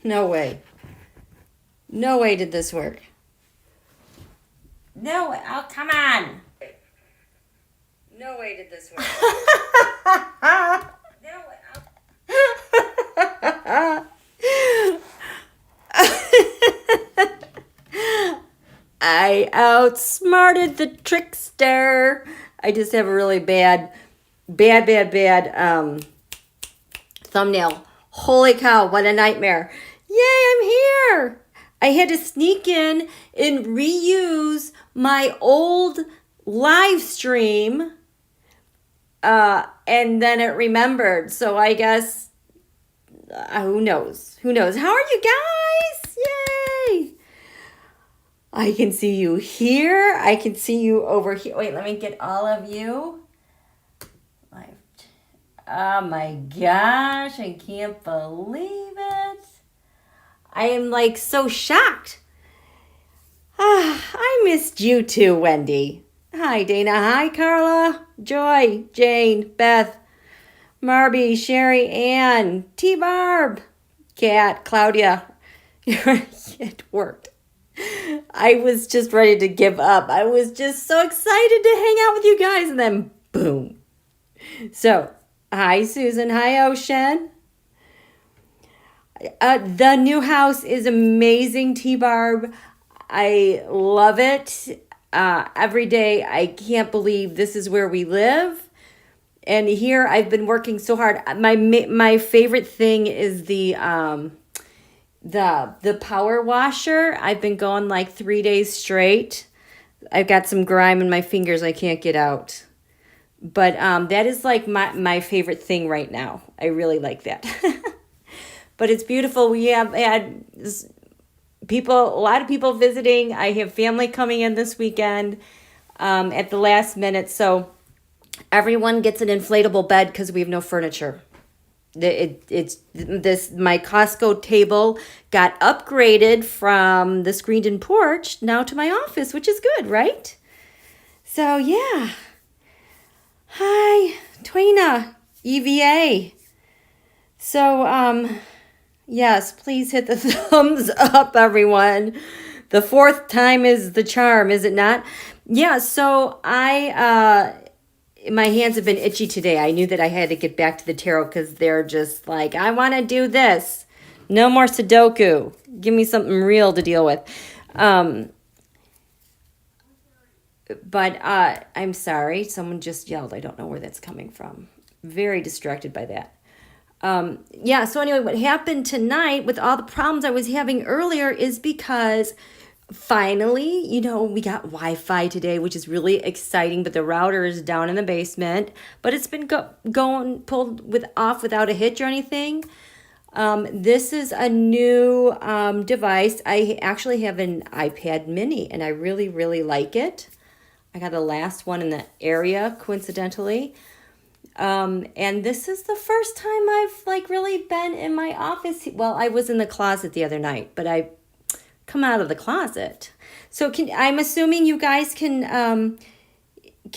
No way. No way did this work. No, oh, come on. No way did this work. No way. I outsmarted the trickster. I just have a really bad thumbnail. Holy cow, what a nightmare. Yay, I'm here. I had to sneak in and reuse my old live stream. And then it remembered. So I guess, who knows? Who knows? How are you guys? Yay. I can see you here. I can see you over here. Wait, let me get all of you. Oh my gosh, I can't believe it. I am like so shocked. I missed you too, Wendy. Hi, Dana. Hi, Carla, Joy, Jane, Beth, Marby, Sherry, Ann, T-Barb, Kat, Claudia. It worked. I was just ready to give up. I was just so excited to hang out with you guys, and then boom. So, hi, Susan. Hi, Ocean. The new house is amazing, T-Barb. I love it. Every day, I can't believe this is where we live. And here, I've been working so hard. My favorite thing is the power washer. I've been going like 3 days straight. I've got some grime in my fingers I can't get out. But that is like my favorite thing right now. I really like that. But it's beautiful. We have had a lot of people visiting. I have family coming in this weekend at the last minute. So everyone gets an inflatable bed because we have no furniture. My Costco table got upgraded from the screened-in porch now to my office, which is good, right? So yeah. Hi, Twina, EVA. So yes, please hit the thumbs up, everyone. The fourth time is the charm, is it not? Yeah. So my hands have been itchy today. I knew that I had to get back to the tarot because they're just like, I want to do this. No more Sudoku. Give me something real to deal with. But I'm sorry. Someone just yelled. I don't know where that's coming from. Very distracted by that. Yeah, so anyway, what happened tonight with all the problems I was having earlier is because finally, we got Wi-Fi today, which is really exciting, but the router is down in the basement, but it's been pulled off without a hitch or anything. This is a new device. I actually have an iPad mini, and I really, really like it. I got the last one in the area, coincidentally. And this is the first time I've really been in my office. Well, I was in the closet the other night, but I come out of the closet. So I'm assuming you guys can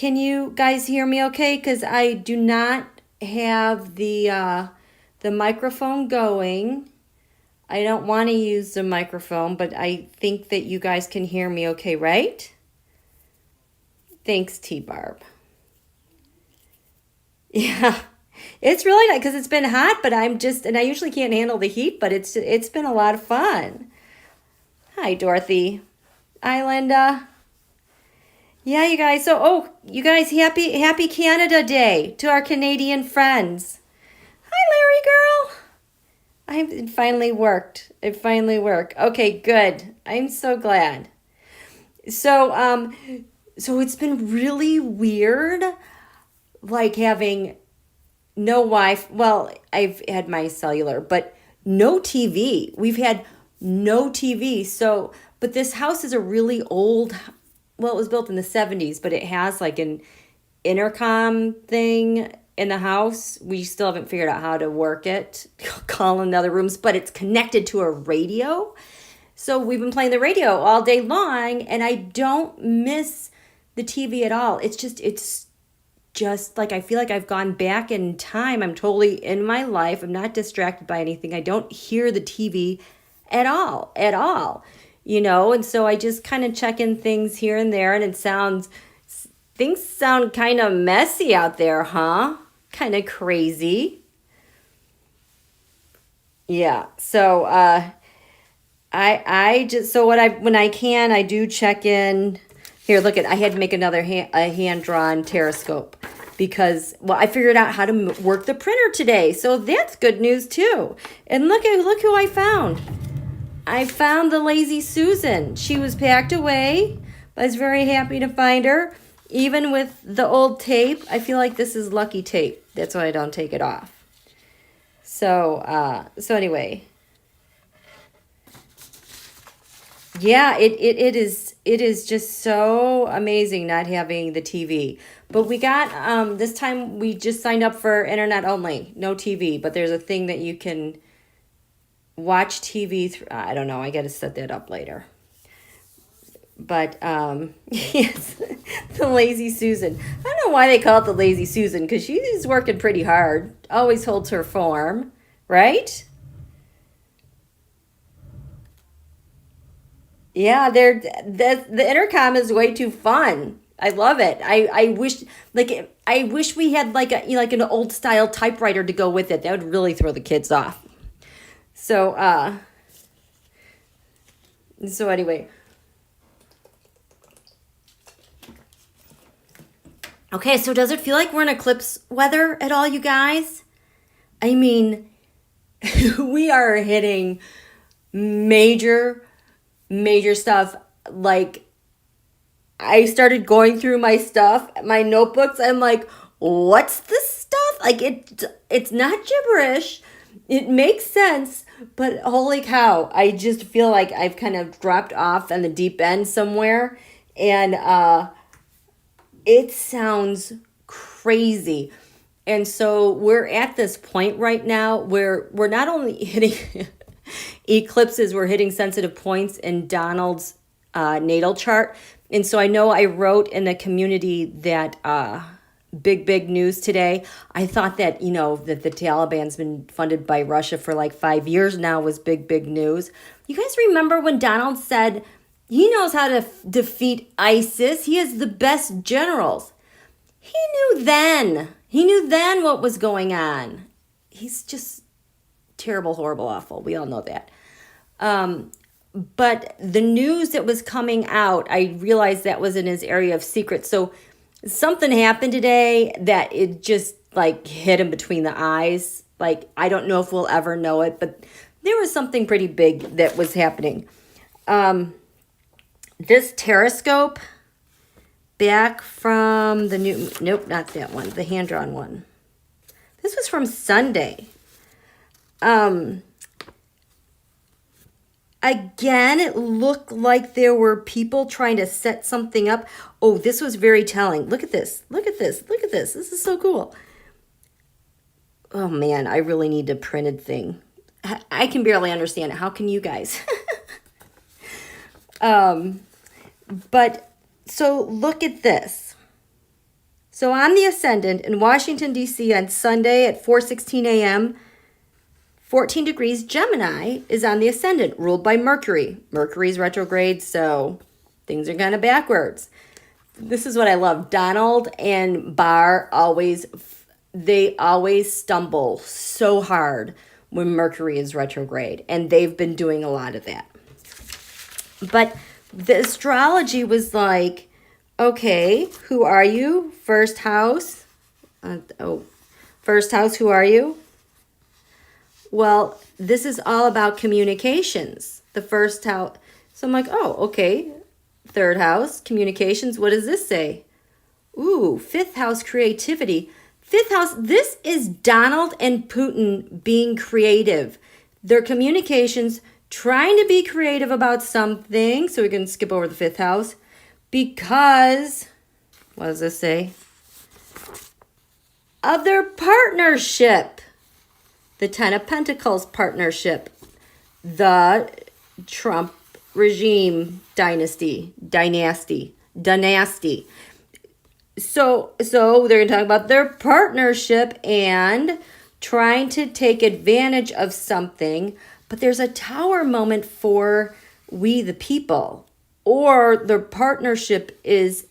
you guys hear me okay? Because I do not have the microphone going. I don't want to use the microphone, but I think that you guys can hear me okay, right? Thanks, T-Barb. Yeah, it's really nice because it's been hot, but and I usually can't handle the heat, but it's been a lot of fun. Hi, Dorothy. Hi, Linda. Yeah, you guys. So, you guys, happy Canada Day to our Canadian friends. Hi, Larry girl. It finally worked. It finally worked. Okay, good. I'm so glad. So, so it's been really weird, like having no Wi-Fi. Well, I've had my cellular, but no TV. We've had no TV. So, but this house is a really old, well, it was built in the 70s, but it has like an intercom thing in the house. We still haven't figured out how to work it, call in other rooms, but it's connected to a radio. So we've been playing the radio all day long, and I don't miss the TV at all. It's just like I feel like I've gone back in time. I'm totally in my life. I'm not distracted by anything. I don't hear the TV at all, at all, you know? And so I just kind of check in things here and there, and things sound kind of messy out there, huh? Kind of crazy. Yeah. So, I just, so when I can, I do check in. Here, look I had to make another a hand-drawn teroscope because, well, I figured out how to work the printer today. So that's good news too. And look who I found. I found the Lazy Susan. She was packed away. I was very happy to find her. Even with the old tape, I feel like this is lucky tape. That's why I don't take it off. So anyway. Yeah, it is just so amazing not having the TV. But we got this time we just signed up for internet only, no TV. But there's a thing that you can watch TV through. I don't know. I got to set that up later. But yes, the Lazy Susan. I don't know why they call it the Lazy Susan because she's working pretty hard. Always holds her form, right? Yeah, the intercom is way too fun. I love it. I wish we had like an old style typewriter to go with it. That would really throw the kids off. So anyway. Okay, so does it feel like we're in eclipse weather at all, you guys? I mean, we are hitting major stuff. Like, I started going through my stuff, my notebooks. I'm like, what's this stuff? Like, it's not gibberish. It makes sense, but holy cow, I just feel like I've kind of dropped off on the deep end somewhere, and it sounds crazy. And so we're at this point right now where we're not only hitting eclipses, we're hitting sensitive points in Donald's natal chart. And so I know I wrote in the community that big news today. I thought that, that the Taliban's been funded by Russia for like 5 years now was big news. You guys remember when Donald said he knows how to defeat ISIS? He has the best generals. He knew then what was going on. He's just terrible, horrible, awful. We all know that. But the news that was coming out, I realized that was in his area of secret. So something happened today that it just like hit him between the eyes. Like, I don't know if we'll ever know it, but there was something pretty big that was happening. This teroscope back from the new, nope, not that one, the hand-drawn one. This was from Sunday. Again, it looked like there were people trying to set something up. Oh, this was very telling. Look at this. Look at this. Look at this. This is so cool. Oh, man, I really need a printed thing. I can barely understand it. How can you guys? But so look at this. So on the ascendant in Washington, D.C. on Sunday at 4:16 a.m., 14 degrees Gemini is on the ascendant, ruled by Mercury. Mercury's retrograde, so things are kind of backwards. This is what I love. Donald and Barr always stumble so hard when Mercury is retrograde, and they've been doing a lot of that. But the astrology was like, okay, who are you? First house. First house, who are you? Well, this is all about communications. The first house. So I'm like, oh, okay. Third house, communications. What does this say? Ooh, fifth house, creativity. Fifth house, this is Donald and Putin being creative. Their communications, trying to be creative about something. So we can skip over the fifth house. Because, what does this say? Of their partnership. The Ten of Pentacles partnership. The Trump regime dynasty. So they're going to talk about their partnership and trying to take advantage of something. But there's a tower moment for we the people, or their partnership is,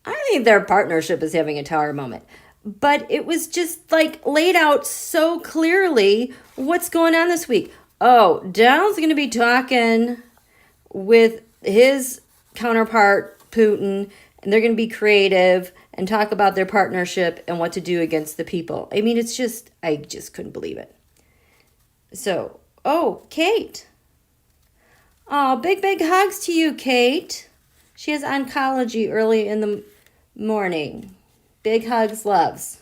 I think their partnership is having a tower moment. But it was just like laid out so clearly what's going on this week. Oh, Donald's going to be talking with his counterpart, Putin, and they're going to be creative and talk about their partnership and what to do against the people. I mean, it's just, I just couldn't believe it. So, oh, Kate. Oh, big hugs to you, Kate. She has oncology early in the morning. Big hugs, loves.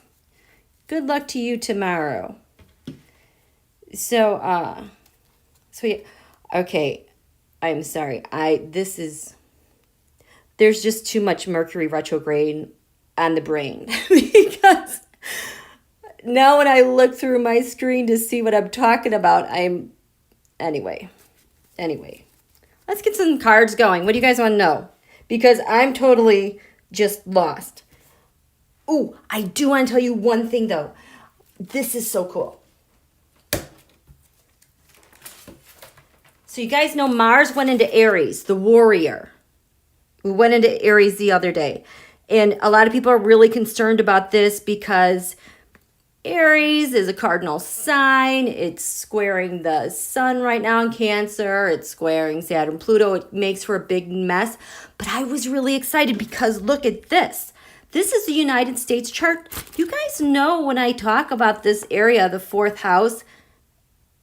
Good luck to you tomorrow. So yeah, okay, I'm sorry. There's just too much Mercury retrograde on the brain because now when I look through my screen to see what I'm talking about, anyway, let's get some cards going. What do you guys want to know? Because I'm totally just lost. Oh, I do want to tell you one thing though. This is so cool. So you guys know Mars went into Aries, the warrior. We went into Aries the other day. And a lot of people are really concerned about this because Aries is a cardinal sign. It's squaring the sun right now in Cancer. It's squaring Saturn, Pluto. It makes for a big mess. But I was really excited because look at this. This is the United States chart. You guys know when I talk about this area, the fourth house,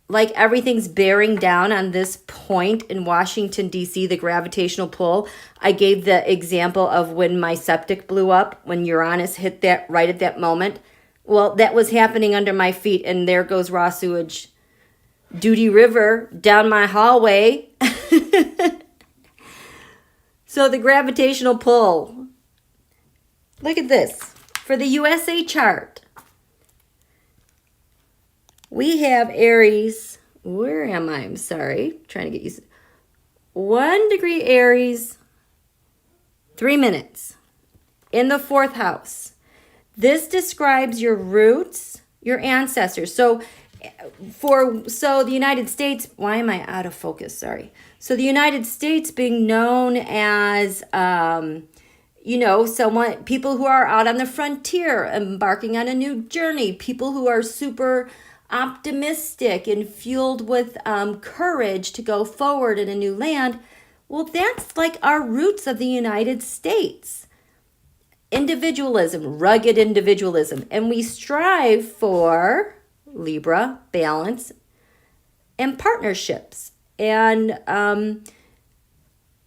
like everything's bearing down on this point in Washington, D.C., the gravitational pull. I gave the example of when my septic blew up, when Uranus hit that right at that moment. Well, that was happening under my feet, and there goes raw sewage. Duty River down my hallway. So the gravitational pull. Look at this. For the USA chart, we have Aries. Where am I? I'm sorry. Trying to get used to 1 degree Aries, 3 minutes in the fourth house. This describes your roots, your ancestors. So the United States, why am I out of focus? Sorry. So the United States being known as people who are out on the frontier, embarking on a new journey, people who are super optimistic and fueled with courage to go forward in a new land. Well, that's like our roots of the United States. Individualism, rugged individualism. And we strive for Libra, balance, and partnerships, and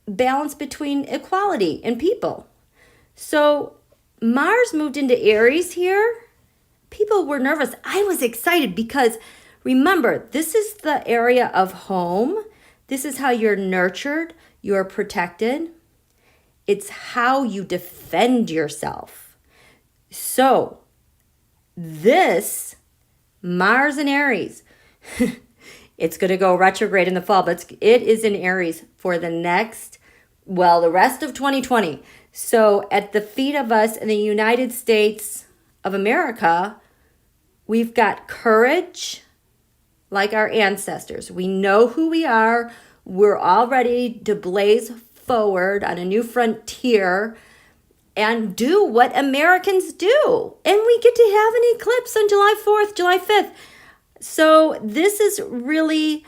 balance between equality and people. So Mars moved into Aries here. People were nervous. I was excited because remember, this is the area of home. This is how you're nurtured, you're protected. It's how you defend yourself. So this Mars in Aries, it's going to go retrograde in the fall, but it is in Aries for the rest of 2020. So at the feet of us in the United States of America, we've got courage like our ancestors. We know who we are. We're all ready to blaze forward on a new frontier and do what Americans do. And we get to have an eclipse on July 4th, July 5th. So this is really,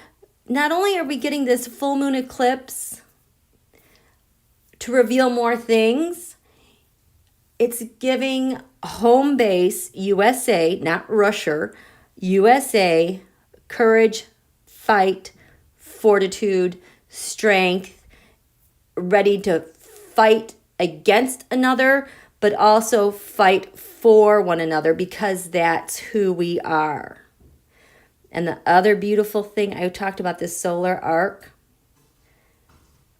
not only are we getting this full moon eclipse to reveal more things, it's giving home base USA, not Russia, USA, courage, fight, fortitude, strength, ready to fight against another, but also fight for one another because that's who we are. And the other beautiful thing, I talked about this solar arc.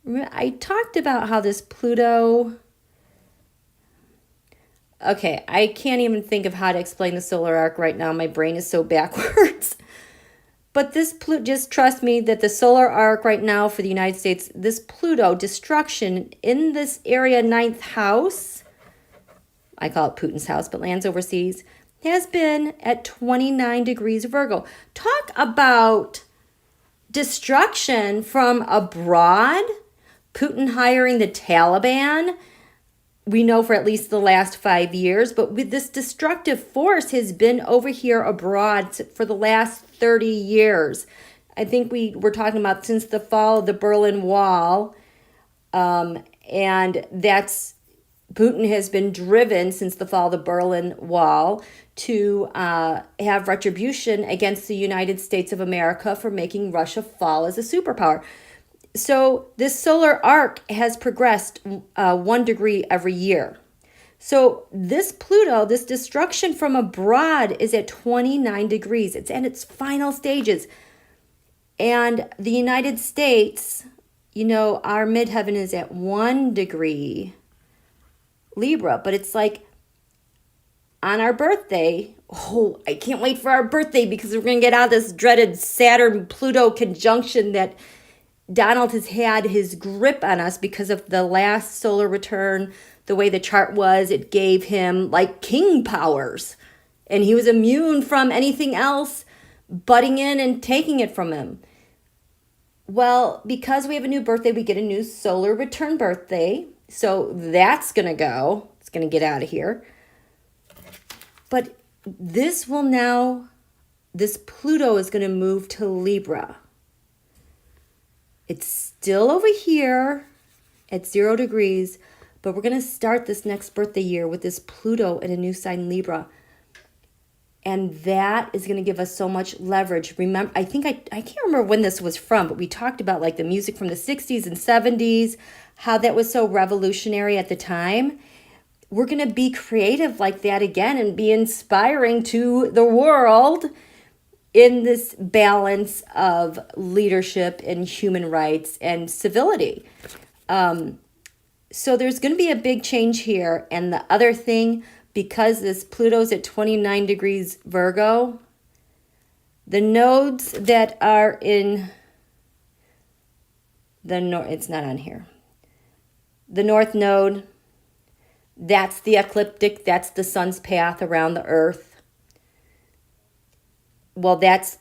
I talked about how this Pluto, okay, I can't even think of how to explain the solar arc right now. My brain is so backwards. But this Pluto, just trust me that the solar arc right now for the United States, this Pluto destruction in this area, 9th house, I call it Putin's house, but lands overseas, has been at 29 degrees Virgo. Talk about destruction from abroad, Putin hiring the Taliban, we know for at least the last 5 years, but with this destructive force has been over here abroad for the last 30 years. I think we were talking about since the fall of the Berlin Wall, and that's Putin has been driven since the fall of the Berlin Wall to have retribution against the United States of America for making Russia fall as a superpower. So this solar arc has progressed 1 degree every year. So this Pluto, this destruction from abroad, is at 29 degrees. It's at its final stages. And the United States, you know, our midheaven is at 1 degree Libra, but it's like on our birthday, oh, I can't wait for our birthday because we're going to get out of this dreaded Saturn-Pluto conjunction that Donald has had his grip on us because of the last solar return. The way the chart was, it gave him like king powers, and he was immune from anything else butting in and taking it from him. Well, because we have a new birthday, we get a new solar return birthday. So that's going to go. It's going to get out of here. But this Pluto is going to move to Libra. It's still over here at 0 degrees, but we're going to start this next birthday year with this Pluto in a new sign, Libra. And that is going to give us so much leverage. Remember, I can't remember when this was from, but we talked about like the music from the 60s and 70s, how that was so revolutionary at the time. We're going to be creative like that again and be inspiring to the world in this balance of leadership and human rights and civility. So there's going to be a big change here. And the other thing, because this Pluto's at 29 degrees Virgo, the nodes that are in the north, it's not on here. The north node, that's the ecliptic, that's the sun's path around the earth. Well, that's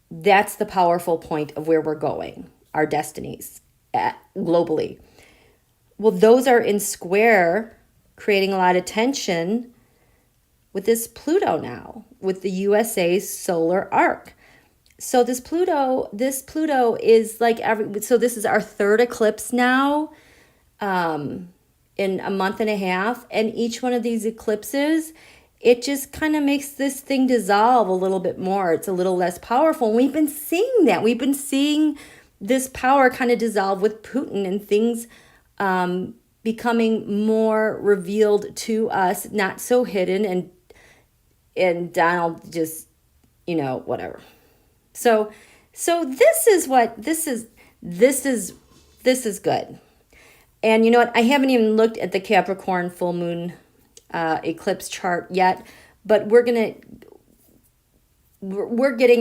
the powerful point of where we're going, our destinies globally. Well, those are in square, creating a lot of tension with this Pluto now, with the USA's solar arc. So this Pluto is like so this is our 3rd eclipse now, in a month and a half. And each one of these eclipses, it just kind of makes this thing dissolve a little bit more. It's a little less powerful. And we've been seeing that. We've been seeing this power kind of dissolve with Putin and things becoming more revealed to us, not so hidden, and Donald just, whatever. So this is good. And you know what? I haven't even looked at the Capricorn full moon eclipse chart yet, but we're getting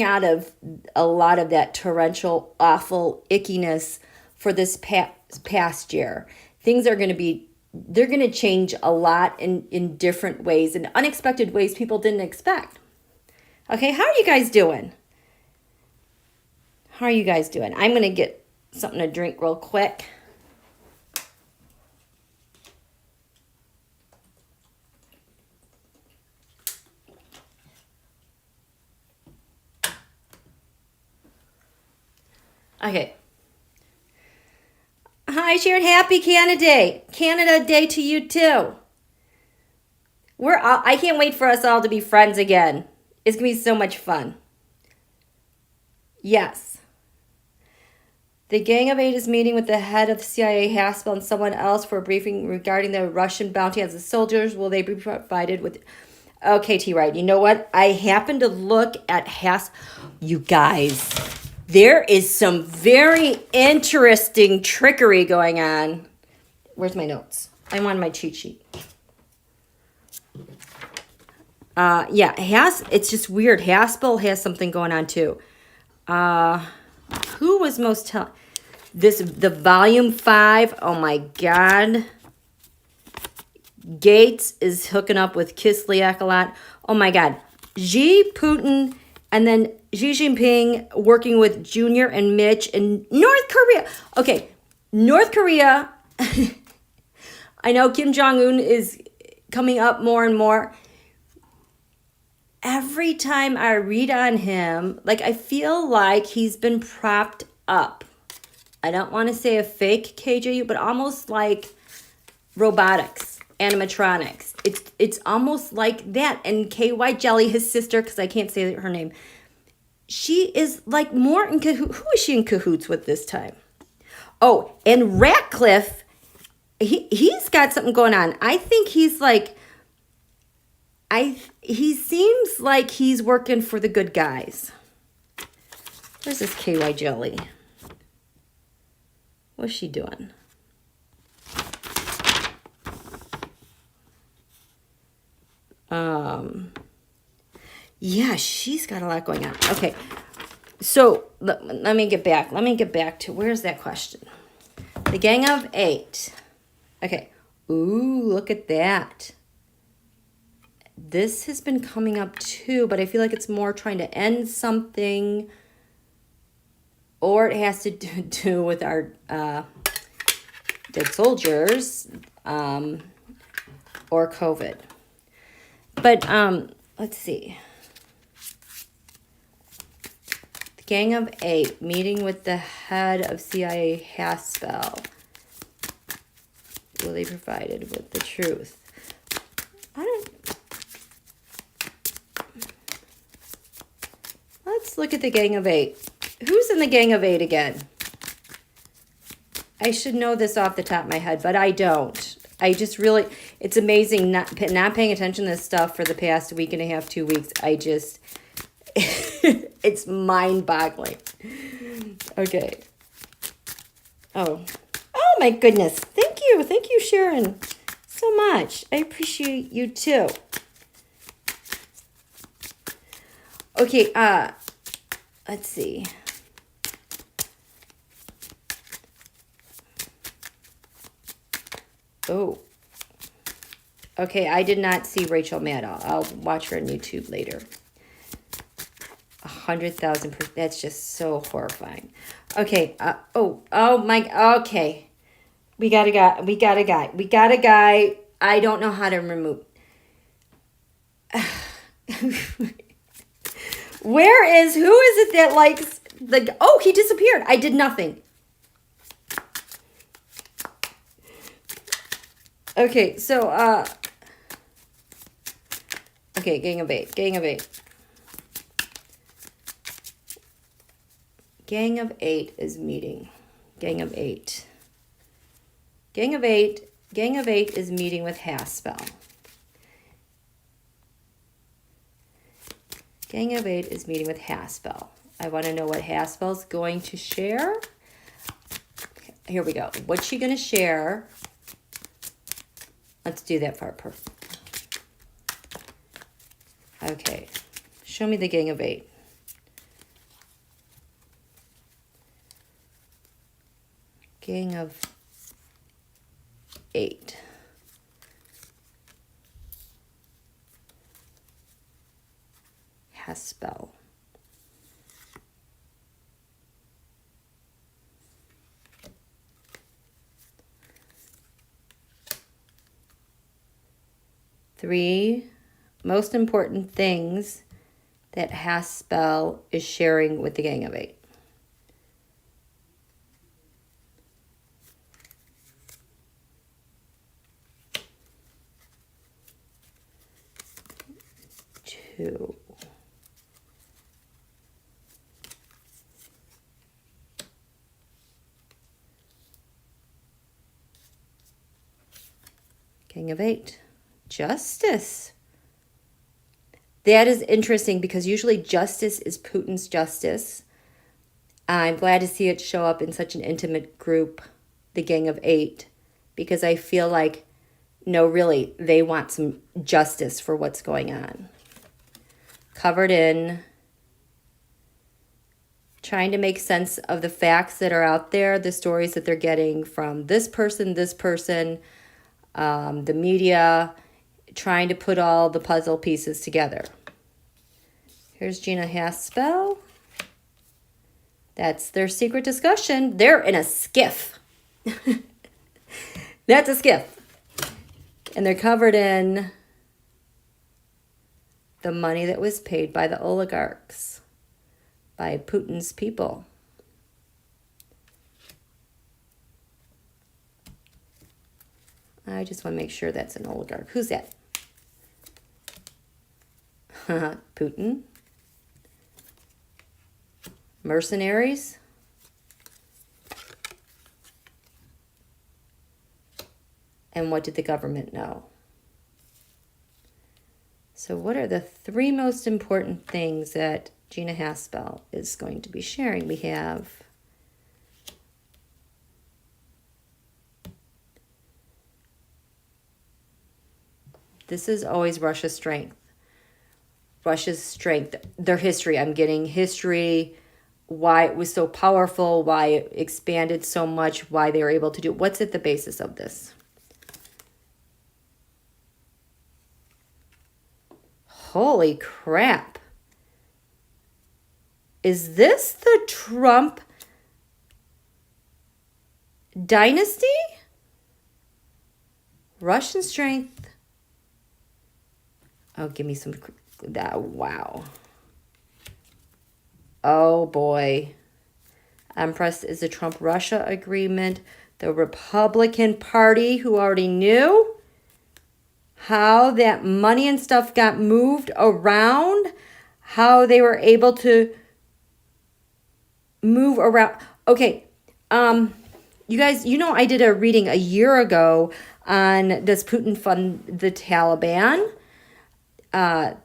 out of a lot of that torrential, awful ickiness for this past year. Things are they're going to change a lot in different ways, in unexpected ways people didn't expect. Okay, how are you guys doing? I'm going to get something to drink real quick. Okay. Hi, Sharon. Happy Canada Day to you too. I can't wait for us all to be friends again. It's going to be so much fun. Yes. The Gang of Eight is meeting with the head of the CIA, Haspel, and someone else for a briefing regarding the Russian bounty as the soldiers. Will they be provided with... Okay, T-Right. You know what? I happened to look at You guys... There is some very interesting trickery going on. Where's my notes? I want my cheat sheet. It's just weird. Haspel has something going on too. Who was most the volume 5? Oh my God. Gates is hooking up with Kislyak a lot. Oh my God. Xi, Putin, And then Xi Jinping working with Junior and Mitch in North Korea. Okay, North Korea. I know Kim Jong-un is coming up more and more. Every time I read on him, like I feel like he's been propped up. I don't want to say a fake KJU, but almost like robotics, animatronics. It's almost like that. And KY Jelly, his sister, because I can't say her name, she is like more in cahoots. Who is she in cahoots with this time? Oh, and Ratcliffe, he's got something going on. I think he's like, he seems like he's working for the good guys. Where's this KY Jelly? What's she doing? Yeah, she's got a lot going on. Okay, so let me get back. Let me get back to, where's that question? The Gang of 8. Okay. Ooh, look at that. This has been coming up too, but I feel like it's more trying to end something, or it has to do with our dead soldiers, or COVID. But let's see. The Gang of 8 meeting with the head of CIA Haspel. Will they provided with the truth? Let's look at the Gang of 8. Who's in the Gang of 8 again? I should know this off the top of my head, but I don't. I just really, it's amazing not paying attention to this stuff for the past week and a half, 2 weeks. I just, it's mind-boggling. Okay. Oh my goodness. Thank you, Sharon, so much. I appreciate you too. Okay, let's see. Oh. Okay, I did not see Rachel Maddow. I'll watch her on YouTube later. 100,000. That's just so horrifying. Okay. Oh my. Okay. We got a guy. I don't know how to remove. Who is it that likes the, oh, he disappeared. I did nothing. Okay, so, okay, Gang of 8. Gang of 8 is meeting. Gang of 8 is meeting with Haspel. Gang of 8 is meeting with Haspel. I want to know what Haspel's going to share. Here we go. What's she going to share? Let's do that part. Okay. Show me the Gang of 8. Gang of 8. Haspel. Three most important things that Haspel is sharing with the Gang of 8. Two. Gang of 8. Justice. That is interesting because usually justice is Putin's justice. I'm glad to see it show up in such an intimate group, the Gang of 8, because I feel like, no, really, they want some justice for what's going on. Covered in trying to make sense of the facts that are out there, the stories that they're getting from this person, the media, trying to put all the puzzle pieces together. Here's Gina Haspel. That's their secret discussion. They're in a skiff. That's a skiff. And they're covered in the money that was paid by the oligarchs, by Putin's people. I just want to make sure that's an oligarch. Who's that? Putin. Mercenaries. And what did the government know? So what are the three most important things that Gina Haspel is going to be sharing? We have this is always Russia's strength. Russia's strength, their history. I'm getting history, why it was so powerful, why it expanded so much, why they were able to do it. What's at the basis of this? Holy crap. Is this the Trump dynasty? Russian strength. Oh, give me some that. Wow. Oh boy. Empress is a Trump-Russia agreement. The Republican Party, who already knew how that money and stuff got moved around, how they were able to move around. Okay, you guys, you know I did a reading a year ago on does Putin fund the Taliban? And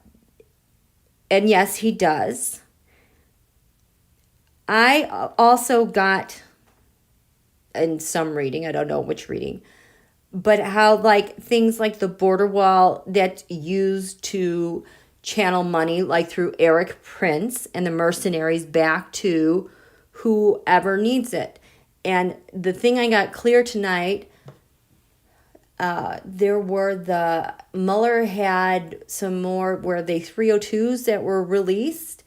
yes, he does. I also got, in some reading, I don't know which reading, but how like things like the border wall that's used to channel money like through Eric Prince and the mercenaries back to whoever needs it. And the thing I got clear tonight, there were Mueller had some more where they 302s that were released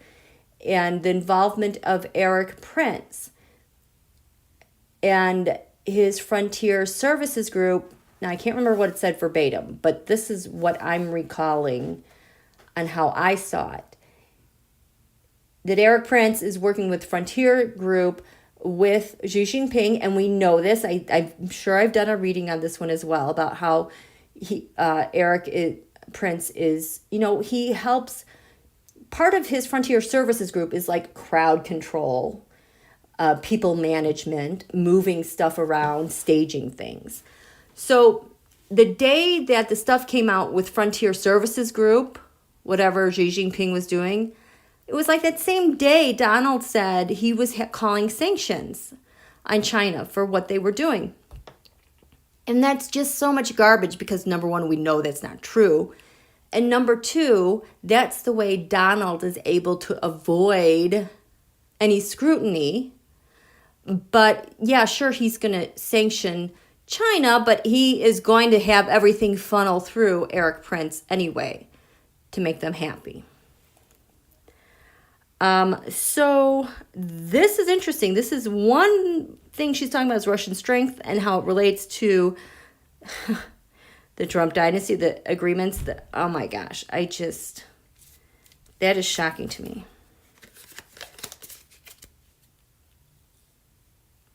and the involvement of Eric Prince and his Frontier Services Group. Now, I can't remember what it said verbatim, but this is what I'm recalling on how I saw it. That Eric Prince is working with Frontier Group with Xi Jinping, and we know this. I'm sure I've done a reading on this one as well about how Prince is, he helps. Part of his Frontier Services Group is like crowd control, people management, moving stuff around, staging things. So the day that the stuff came out with Frontier Services Group, whatever Xi Jinping was doing, it was like that same day Donald said he was calling sanctions on China for what they were doing. And that's just so much garbage because, number one, we know that's not true. And number two, that's the way Donald is able to avoid any scrutiny. But yeah, sure, he's going to sanction China, but he is going to have everything funnel through Eric Prince anyway to make them happy. So this is interesting. This is one thing she's talking about is Russian strength and how it relates to the Trump dynasty, the agreements. Oh my gosh, that is shocking to me.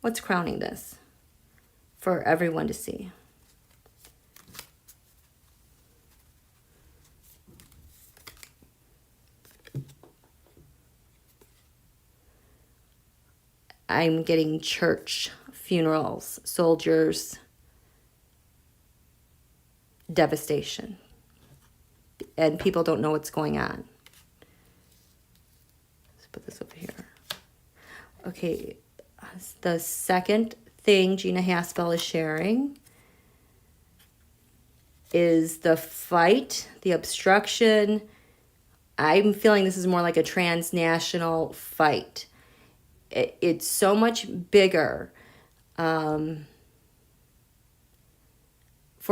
What's crowning this for everyone to see? I'm getting church, funerals, soldiers, devastation. And people don't know what's going on. Let's put this over here. Okay, the second thing Gina Haspel is sharing is the fight, the obstruction. I'm feeling this is more like a transnational fight. It's so much bigger. For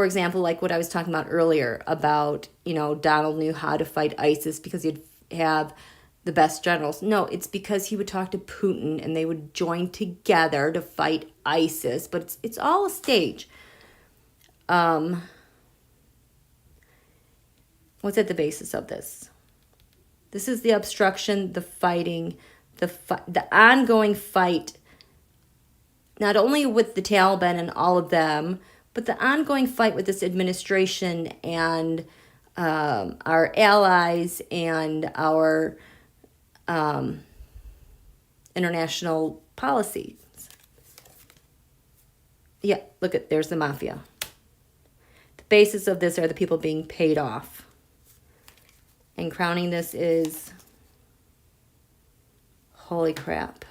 example, like what I was talking about earlier about, Donald knew how to fight ISIS because he'd have the best generals. No, it's because he would talk to Putin and they would join together to fight ISIS. But it's all a stage. What's at the basis of this? This is the obstruction, the fighting, the ongoing fight, not only with the Taliban and all of them, but the ongoing fight with this administration and our allies and our international policies. Yeah, look at, there's the mafia. The basis of this are the people being paid off. And crowning this is, holy crap.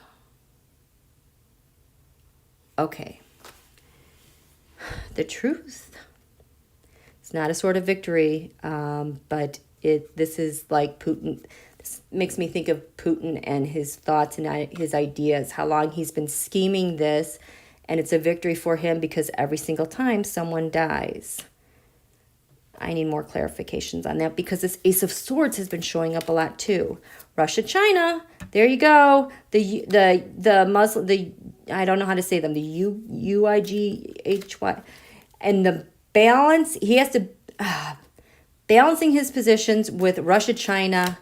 Okay. The truth. It's not a sword of victory, but this is like Putin. This makes me think of Putin and his thoughts and his ideas, how long he's been scheming this, and it's a victory for him because every single time someone dies. I need more clarifications on that because this Ace of Swords has been showing up a lot too. Russia, China, there you go. The Muslim, I don't know how to say them, the UIGHY. And the balance, he has to, balancing his positions with Russia, China.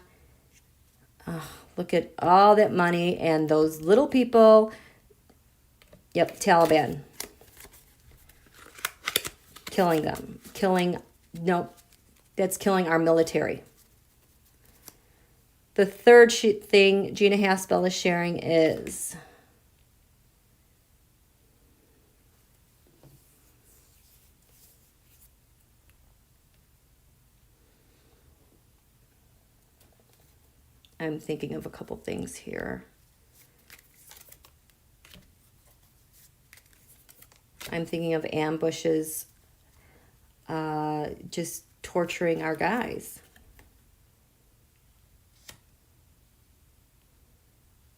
Look at all that money and those little people. Yep, Taliban. Killing them. Nope, that's killing our military. The third thing Gina Haspel is sharing is I'm thinking of a couple things here. I'm thinking of ambushes, just torturing our guys.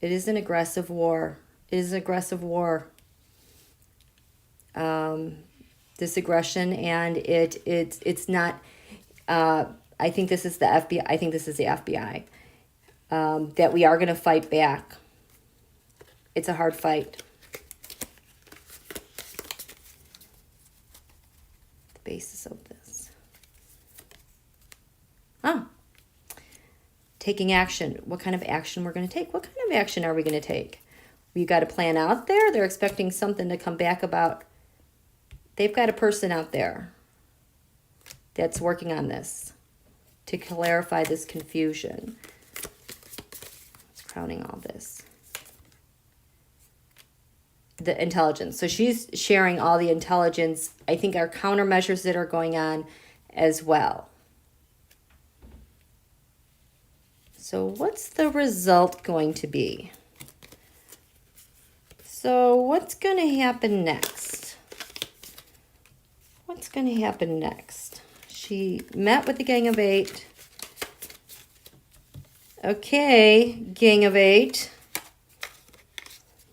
It is an aggressive war. It is an aggressive war. This aggression, and it's not. I think this is the FBI. I think this is the FBI. That we are going to fight back. It's a hard fight. The basis of this. Taking action. What kind of action we're going to take? What kind of action are we going to take? We got a plan out there. They're expecting something to come back about. They've got a person out there that's working on this to clarify this confusion. It's crowning all this. The intelligence. So she's sharing all the intelligence. I think our countermeasures that are going on as well. So what's the result going to be? So what's going to happen next? What's going to happen next? She met with the Gang of Eight. Okay, Gang of Eight.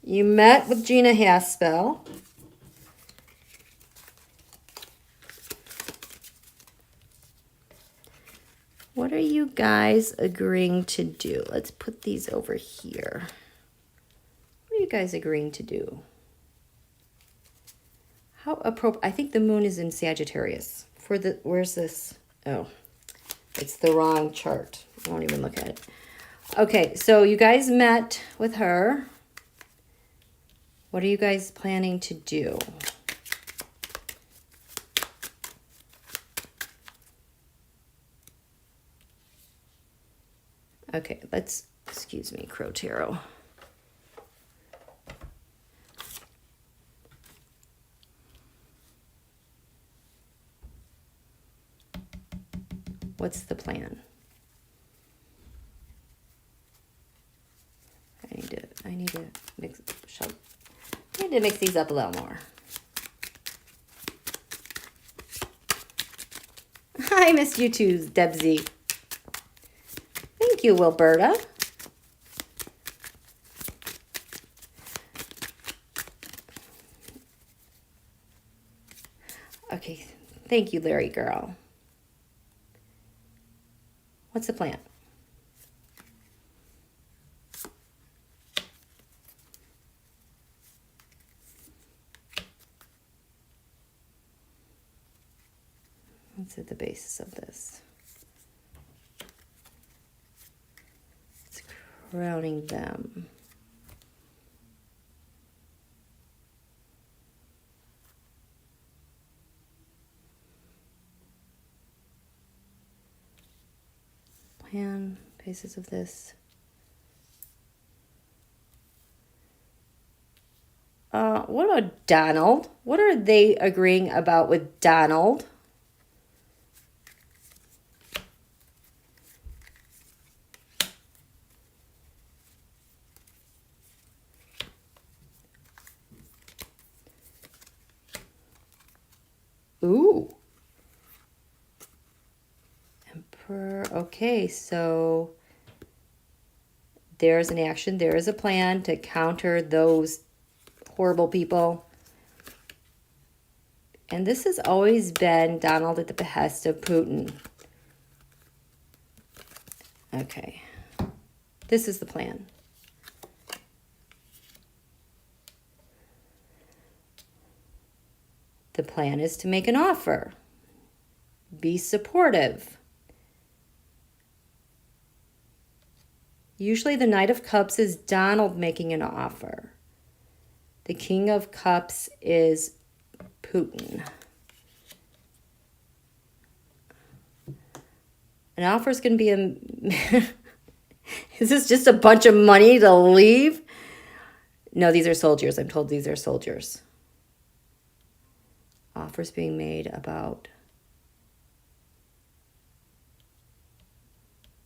You met with Gina Haspel. What are you guys agreeing to do? Let's put these over here. What are you guys agreeing to do? How appropriate. I think the moon is in Sagittarius. Where's this? Oh, it's the wrong chart. I won't even look at it. Okay, so you guys met with her. What are you guys planning to do? Okay, excuse me, Crow Tarot. What's the plan? I need to mix these up a little more. I missed you too, Debsy. Thank you, Wilberta. Okay, thank you, Larry girl. What's the plan? at the basis of this. It's crowning them. Plan, basis of this. What about Donald? What are they agreeing about with Donald? Ooh. Emperor. Okay, so there's an action. There is a plan to counter those horrible people. And this has always been Donald at the behest of Putin. Okay. This is the plan. The plan is to make an offer. Be supportive. Usually the Knight of Cups is Donald making an offer. The King of Cups is Putin. An offer is going to be a... Is this just a bunch of money to leave? No, these are soldiers. I'm told these are soldiers. Offers being made about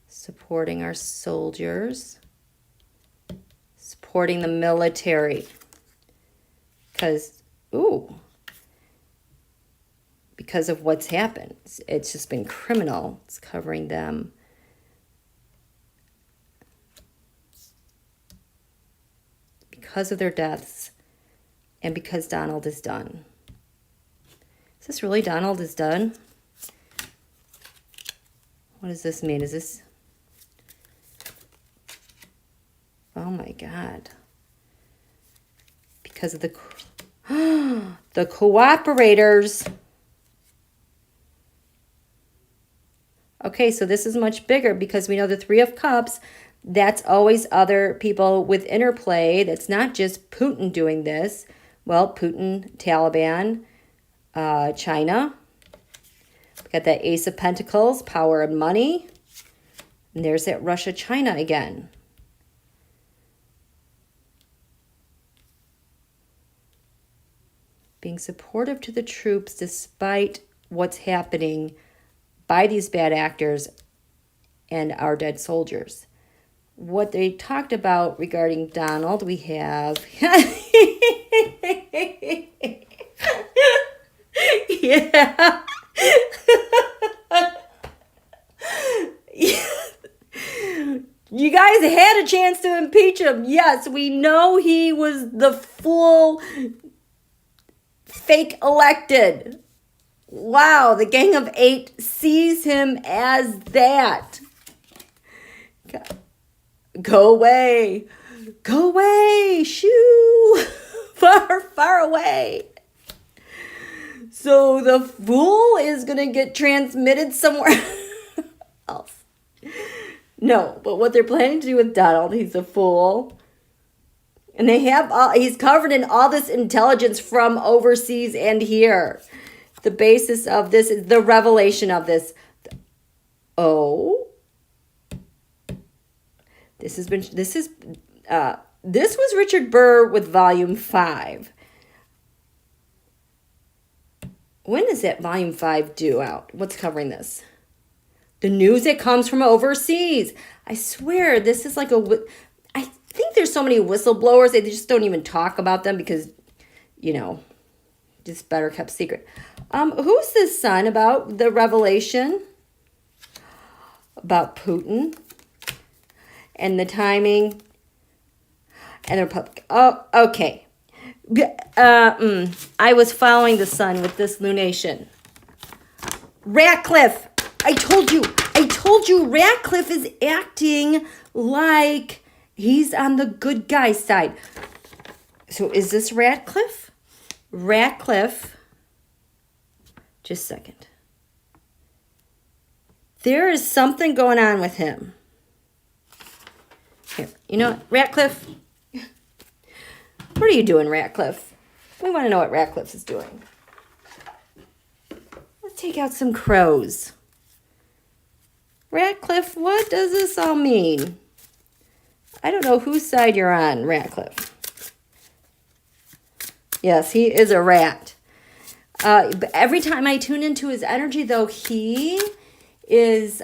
supporting our soldiers, supporting the military. Because, because of what's happened. It's just been criminal. It's covering them. Because of their deaths and because Donald is done. Is this really Donald is done? What does this mean? Is this... Oh my God. Because of the cooperators. Okay, so this is much bigger because we know the Three of Cups, that's always other people with interplay. That's not just Putin doing this. Well, Putin, Taliban, China. We got that Ace of Pentacles, power and money. And there's that Russia-China again. Being supportive to the troops despite what's happening by these bad actors and our dead soldiers. What they talked about regarding Donald, we have... Yeah. You guys had a chance to impeach him. Yes, we know he was the full fake elected. Wow, the Gang of Eight sees him as that. Go away. Go away. Shoo. Far, far away. So the Fool is going to get transmitted somewhere else. No, but what they're planning to do with Donald, he's a fool. And they have he's covered in all this intelligence from overseas and here. The basis of this is the revelation of this. Oh. This was Richard Burr with Volume 5. When is that Volume 5 due out? What's covering this? The news that comes from overseas. I swear, this is like I think there's so many whistleblowers, they just don't even talk about them because, you know, just better kept secret. Who's this son about the revelation? About Putin and the timing and the Republic. Oh, okay. I was following the sun with this lunation. Ratcliffe. I told you Ratcliffe is acting like he's on the good guy side. So is this Ratcliffe? Ratcliffe. Just a second. There is something going on with him. Here, you know what, Ratcliffe? What are you doing, Ratcliffe? We want to know what Ratcliffe is doing. Let's take out some crows. Ratcliffe, what does this all mean? I don't know whose side you're on, Ratcliffe. Yes, he is a rat. But every time I tune into his energy, though, he is,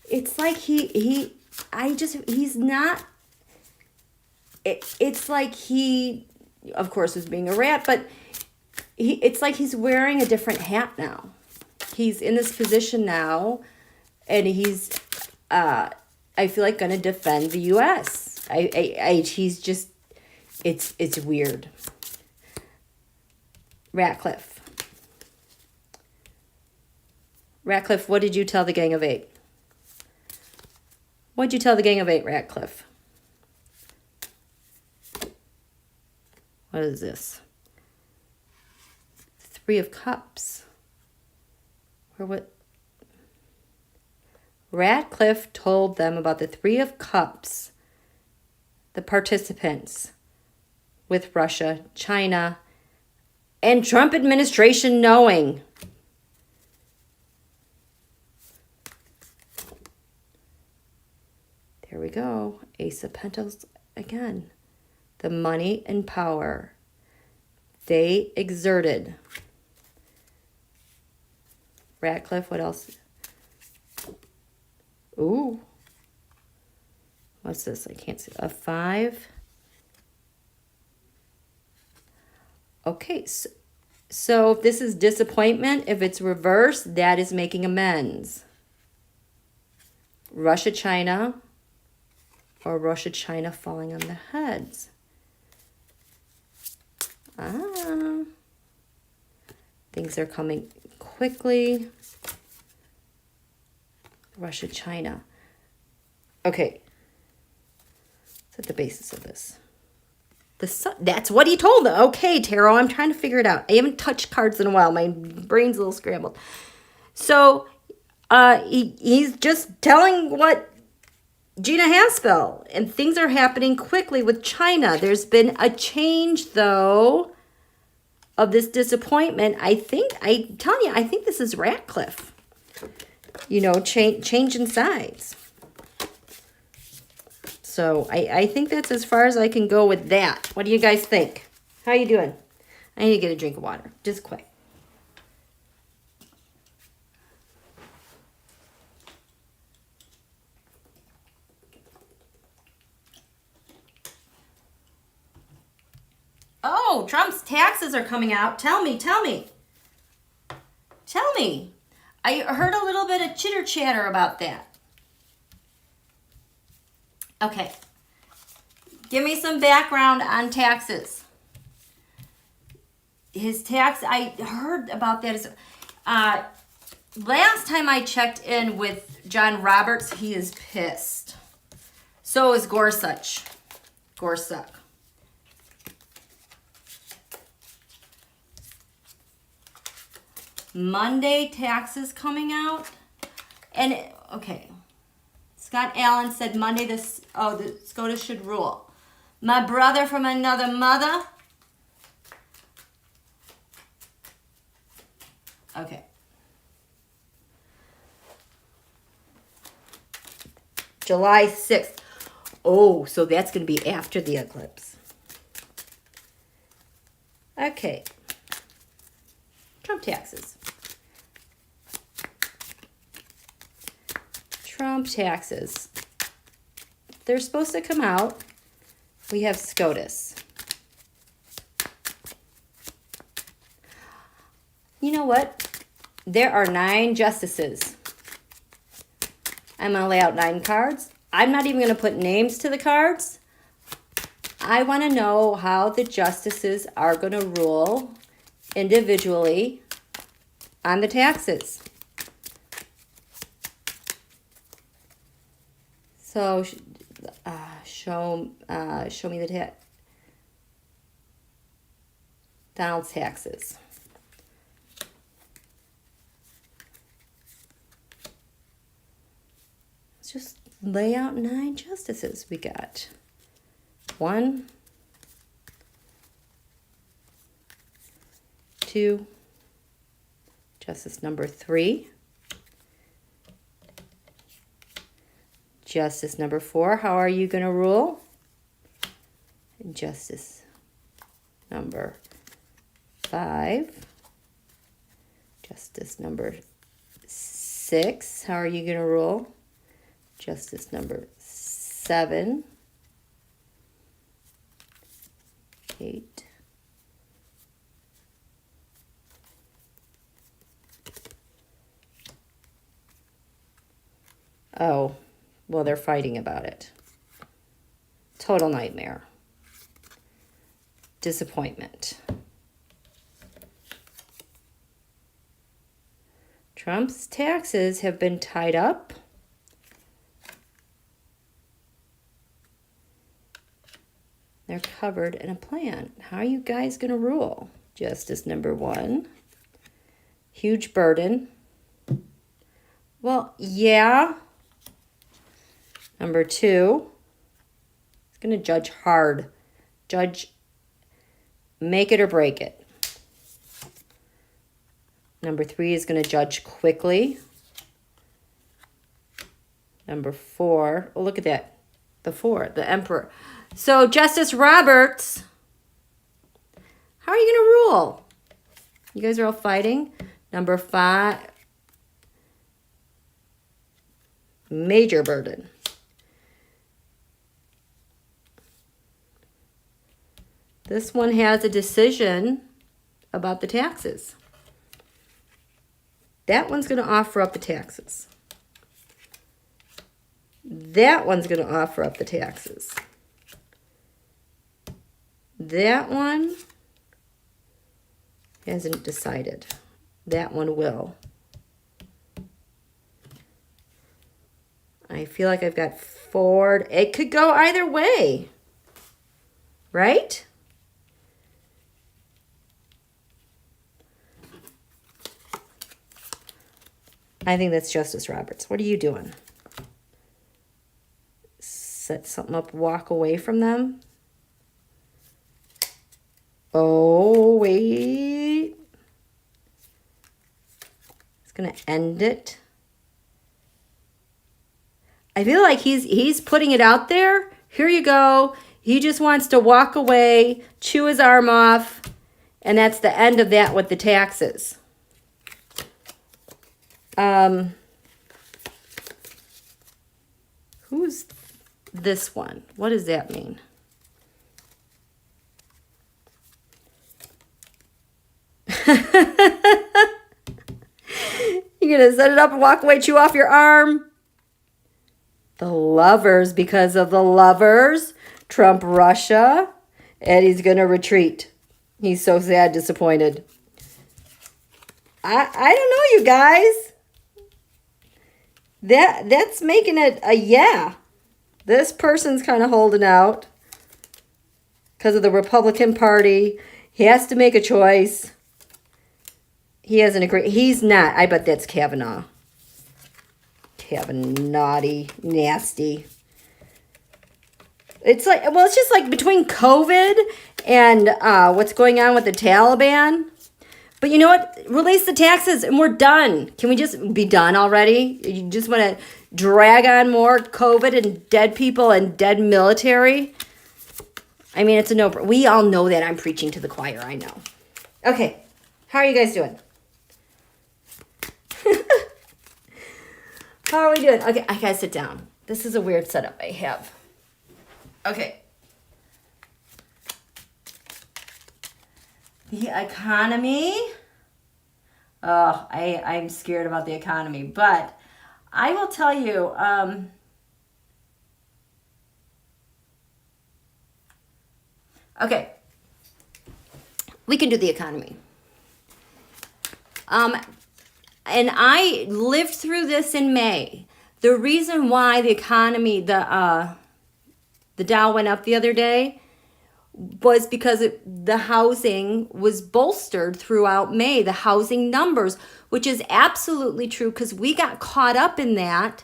it's like he's not, it's like he, of course, is being a rat, but it's like he's wearing a different hat now. He's in this position now, and he's, I feel like, going to defend the U.S. He's just, it's weird. Ratcliffe, what did you tell the Gang of Eight? What did you tell the Gang of Eight, Ratcliffe? What is this? Three of Cups. Or what? Ratcliffe told them about the Three of Cups, the participants with Russia, China, and Trump administration knowing. There we go. Ace of Pentacles again. The money and power they exerted. Ratcliffe, what else? Ooh. What's this? I can't see. A 5. Okay, so if this is disappointment, if it's reversed, that is making amends. Russia, China, or Russia, China falling on the heads. Things are coming quickly. Russia, China. Okay. What's at the basis of this? The sun, that's what he told them. Okay, tarot, I'm trying to figure it out. I haven't touched cards in a while. My brain's a little scrambled. So he's just telling what Gina Haspel, and things are happening quickly with China. There's been a change, though, of this disappointment. I'm telling you, I think this is Ratcliffe. You know, changing sides. So I think that's as far as I can go with that. What do you guys think? How you doing? I need to get a drink of water, just quick. Oh, Trump's taxes are coming out. Tell me. I heard a little bit of chitter chatter about that. Okay. Give me some background on taxes. His tax, I heard about that. Last time I checked in with John Roberts, he is pissed. So is Gorsuch. Monday taxes coming out. And, okay. Scott Allen said Monday the SCOTUS should rule. My brother from another mother. Okay. July 6th. Oh, so that's going to be after the eclipse. Okay. Trump taxes. They're supposed to come out. We have SCOTUS. You know what? There are 9 justices. I'm going to lay out 9 cards. I'm not even going to put names to the cards. I want to know how the justices are going to rule individually on the taxes. So, show me the Donald's taxes. Let's just lay out 9 justices. We got 1, 2, justice number 3, justice number 4. How are you going to rule? And justice number 5, justice number 6. How are you going to rule? Justice number 7, 8, oh, well, they're fighting about it. Total nightmare. Disappointment. Trump's taxes have been tied up. They're covered in a plan. How are you guys going to rule? Justice number 1. Huge burden. Well, yeah. Number 2. It's going to judge hard. Judge, make it or break it. Number 3 is going to judge quickly. Number 4. Oh, look at that. The 4, the Emperor. So, Justice Roberts, how are you going to rule? You guys are all fighting. Number 5, major burden. This one has a decision about the taxes. That one's going to offer up the taxes. That one's going to offer up the taxes. That one hasn't decided. That one will. I feel like I've got 4. It could go either way. Right? I think that's Justice Roberts. What are you doing? Set something up, walk away from them? Oh, wait. It's going to end it. I feel like he's putting it out there. Here you go. He just wants to walk away, chew his arm off, and that's the end of that with the taxes. Who's this one? What does that mean? You're going to set it up and walk away, chew off your arm. The Lovers, because of the Lovers, Trump, Russia, Eddie's going to retreat. He's so sad, disappointed. I don't know, you guys. That's making it a yeah. This person's kind of holding out because of the Republican Party. He has to make a choice. He hasn't agreed. He's not. I bet that's Kavanaugh. Kavanaugh, naughty, nasty. It's like, well, it's just like between COVID and what's going on with the Taliban. But you know what? Release the taxes and we're done. Can we just be done already? You just want to drag on more COVID and dead people and dead military? I mean, it's a no. We all know that. I'm preaching to the choir. I know. Okay. How are you guys doing? How are we doing? Okay, I gotta sit down. This is a weird setup I have. Okay. The economy. Oh, I'm scared about the economy. But I will tell you, okay. We can do the economy. And I lived through this in May. The reason why the economy, the Dow went up the other day was because the housing was bolstered throughout May, the housing numbers, which is absolutely true because we got caught up in that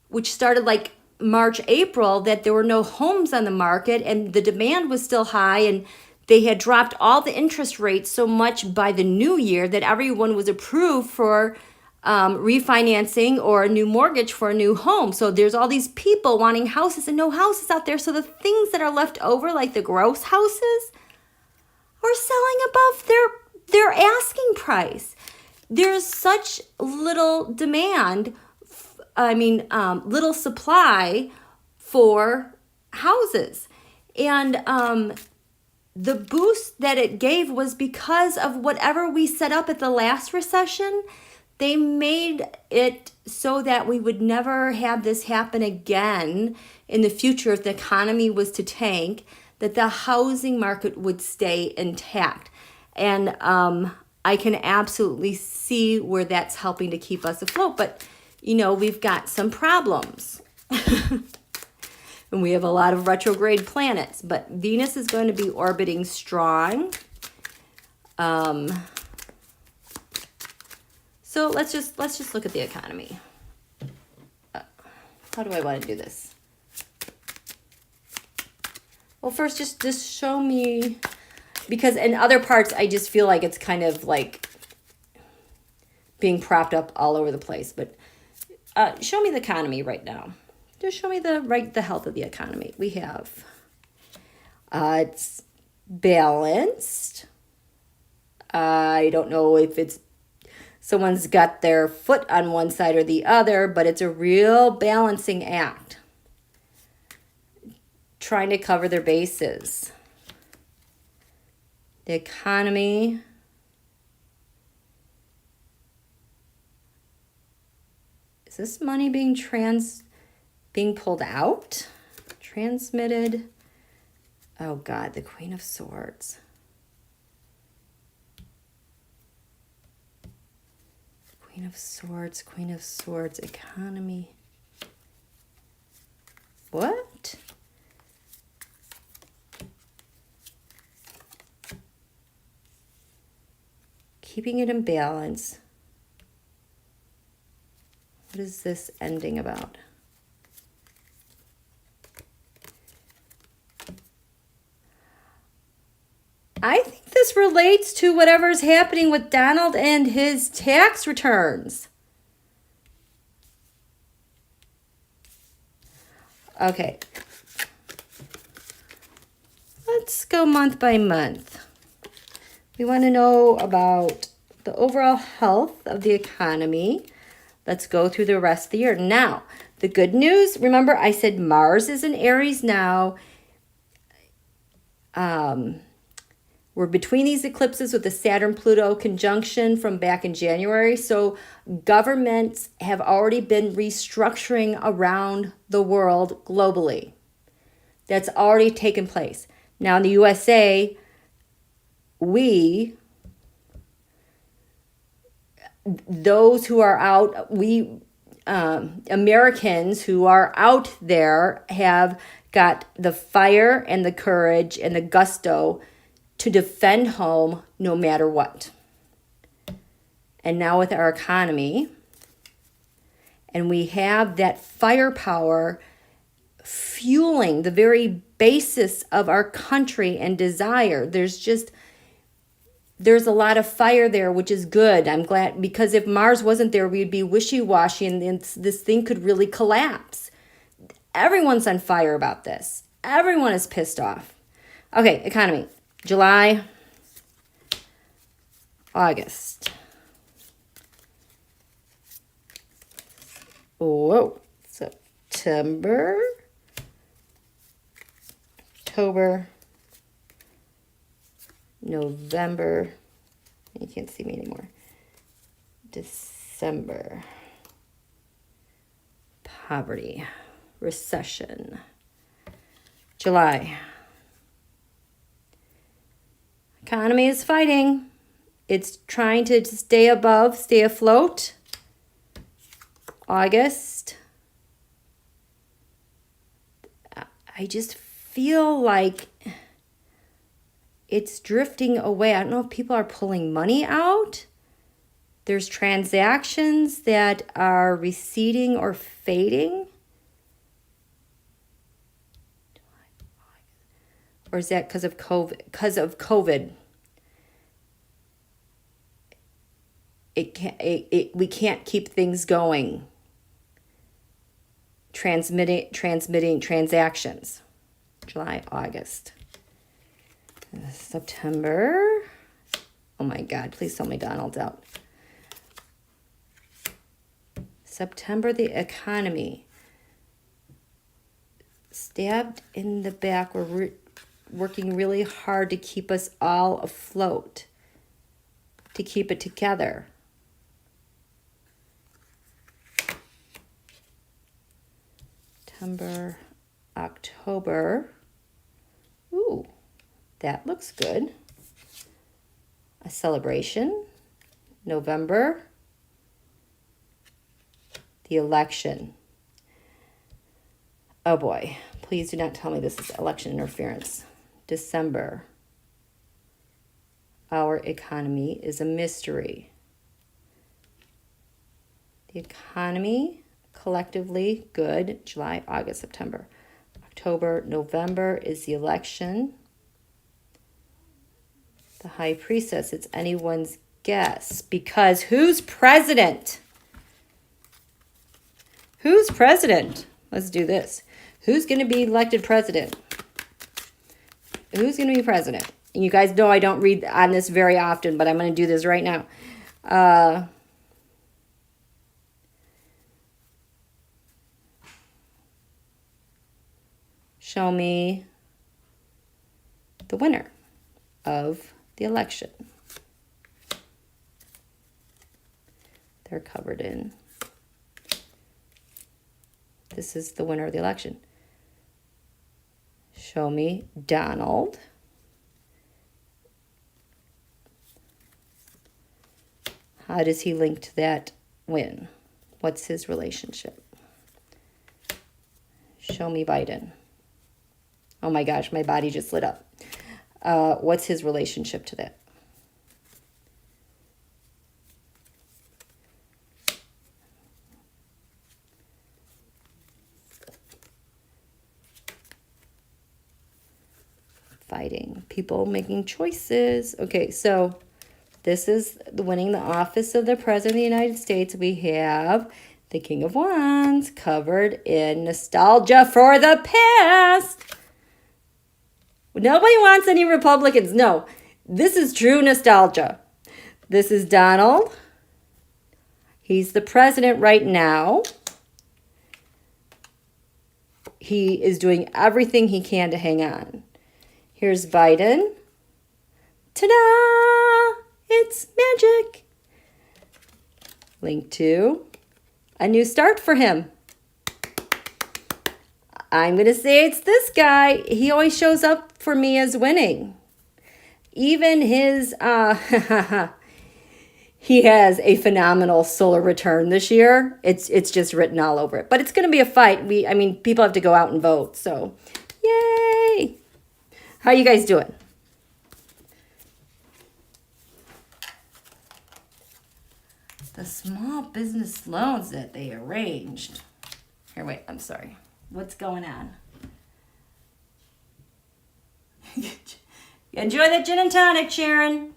which started like March, April, that there were no homes on the market and the demand was still high, and they had dropped all the interest rates so much by the new year that everyone was approved for refinancing or a new mortgage for a new home. So there's all these people wanting houses and no houses out there. So the things that are left over, like the gross houses, are selling above their asking price. There's such little demand, little supply for houses. And the boost that it gave was because of whatever we set up at the last recession. They made it so that we would never have this happen again in the future if the economy was to tank, that the housing market would stay intact. And I can absolutely see where that's helping to keep us afloat. But, we've got some problems. And we have a lot of retrograde planets. But Venus is going to be orbiting strong. So let's just look at the economy. How do I want to do this? Well, first, just show me, because in other parts, I just feel like it's kind of like being propped up all over the place. But show me the economy right now. Just show me the health of the economy. We have it's balanced. I don't know if it's someone's got their foot on one side or the other, but it's a real balancing act. Trying to cover their bases. The economy. Is this money being pulled out? Transmitted. Oh God, the Queen of Swords. Queen of Swords, economy. What? Keeping it in balance. What is this ending about? I think this relates to whatever's happening with Donald and his tax returns. Okay. Let's go month by month. We want to know about the overall health of the economy. Let's go through the rest of the year. Now, the good news, remember I said Mars is in Aries now. We're between these eclipses with the Saturn-Pluto conjunction from back in January. So governments have already been restructuring around the world globally. That's already taken place. Now in the USA, those who are out, Americans who are out there have got the fire and the courage and the gusto to defend home no matter what. And now with our economy, and we have that firepower fueling the very basis of our country and desire. There's a lot of fire there, which is good. I'm glad, because if Mars wasn't there, we'd be wishy-washy and this thing could really collapse. Everyone's on fire about this. Everyone is pissed off. Okay, economy. July, August. Whoa, September, October, November. You can't see me anymore. December. Poverty, recession. July. Economy is fighting. It's trying to stay above, stay afloat. August. I just feel like it's drifting away. I don't know if people are pulling money out. There's transactions that are receding or fading. Or is that because of COVID? Because of COVID. We can't keep things going. Transmitting transactions. July, August. September. Oh my God, please tell me Donald's out. September, the economy. Stabbed in the back. We're working really hard to keep us all afloat, to keep it together. September, October. Ooh, that looks good. A celebration. November. The election. Oh boy, please do not tell me this is election interference. December. Our economy is a mystery. The economy, collectively, good. July, August, September. October, November is the election. The High Priestess, it's anyone's guess. Because who's president? Who's president? Let's do this. Who's going to be elected president? Who's going to be president? And you guys know I don't read on this very often, but I'm going to do this right now. Show me the winner of the election. They're covered in. This is the winner of the election. Show me Donald. How does he link to that win? What's his relationship? Show me Biden. Oh my gosh, my body just lit up. What's his relationship to that? Fighting. People making choices. Okay, so this is winning the office of the President of the United States. We have the King of Wands covered in nostalgia for the past. Nobody wants any Republicans. No, this is true nostalgia. This is Donald. He's the president right now. He is doing everything he can to hang on. Here's Biden. Ta-da! It's magic. Link to a new start for him. I'm going to say it's this guy. He always shows up for me as winning. Even his, he has a phenomenal solar return this year. It's just written all over it. But it's going to be a fight. People have to go out and vote. So, yay! How you guys doing? The small business loans that they arranged. Here, wait, I'm sorry. What's going on? Enjoy that gin and tonic, Sharon.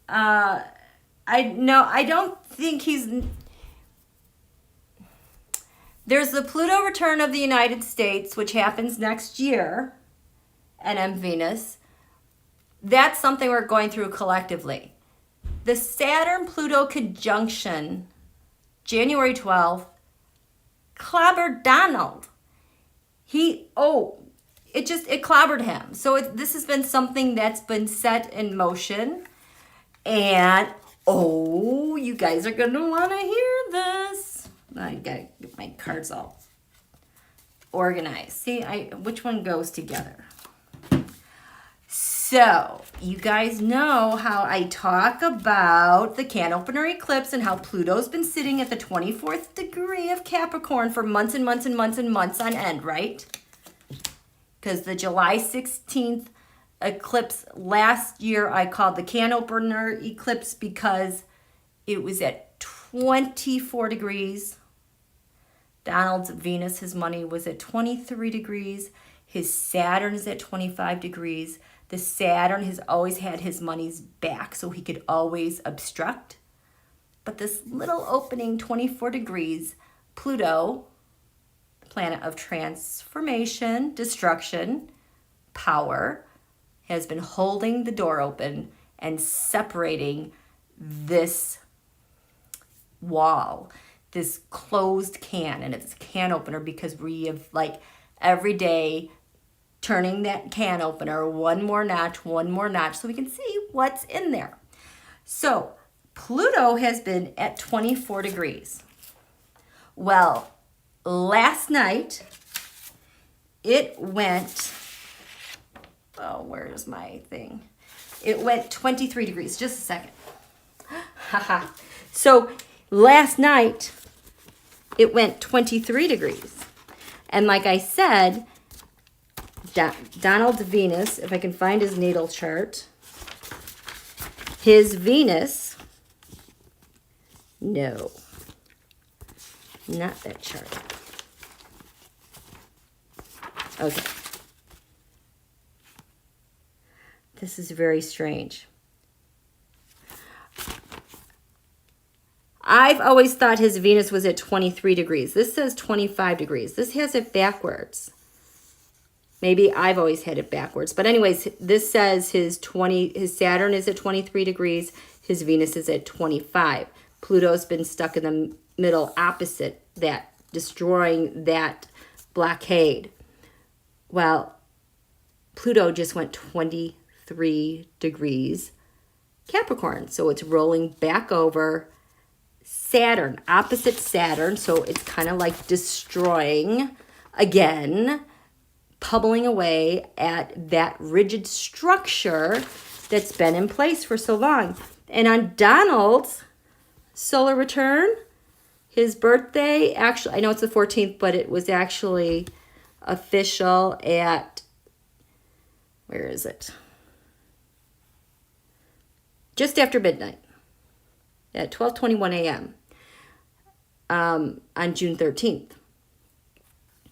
I don't think he's... There's the Pluto return of the United States, which happens next year, and M Venus. That's something we're going through collectively. The Saturn-Pluto conjunction, January 12th, clobbered Donald. It clobbered him. So this has been something that's been set in motion. And, you guys are going to want to hear this. I got to get my cards all organized. See, which one goes together? So, you guys know how I talk about the can opener eclipse and how Pluto's been sitting at the 24th degree of Capricorn for months and months and months and months on end, right? Because the July 16th eclipse last year I called the can opener eclipse because it was at 24 degrees Donald's Venus, his money was at 23 degrees. His Saturn is at 25 degrees. The Saturn has always had his money's back, so he could always obstruct. But this little opening, 24 degrees, Pluto, planet of transformation, destruction, power, has been holding the door open and separating this wall, this closed can. And it's a can opener because we have, like, every day turning that can opener one more notch, so we can see what's in there. So Pluto has been at 24 degrees. Well, last night it went, oh, where's my thing? It went 23 degrees. Just a second. Haha. So last night it went 23 degrees. And like I said, Donald's Venus, if I can find his natal chart, his Venus, no, not that chart. Okay. This is very strange. I've always thought his Venus was at 23 degrees. This says 25 degrees. This has it backwards. Maybe I've always had it backwards. But anyways, this says his Saturn is at 23 degrees. His Venus is at 25. Pluto's been stuck in the middle opposite that, destroying that blockade. Well, Pluto just went 23 degrees Capricorn. So it's rolling back over Saturn, opposite Saturn. So it's kind of like destroying again, pubbling away at that rigid structure that's been in place for so long. And on Donald's solar return, his birthday, actually, I know it's the 14th, but it was actually official at, where is it? Just after midnight at 12:21 a.m. On June 13th.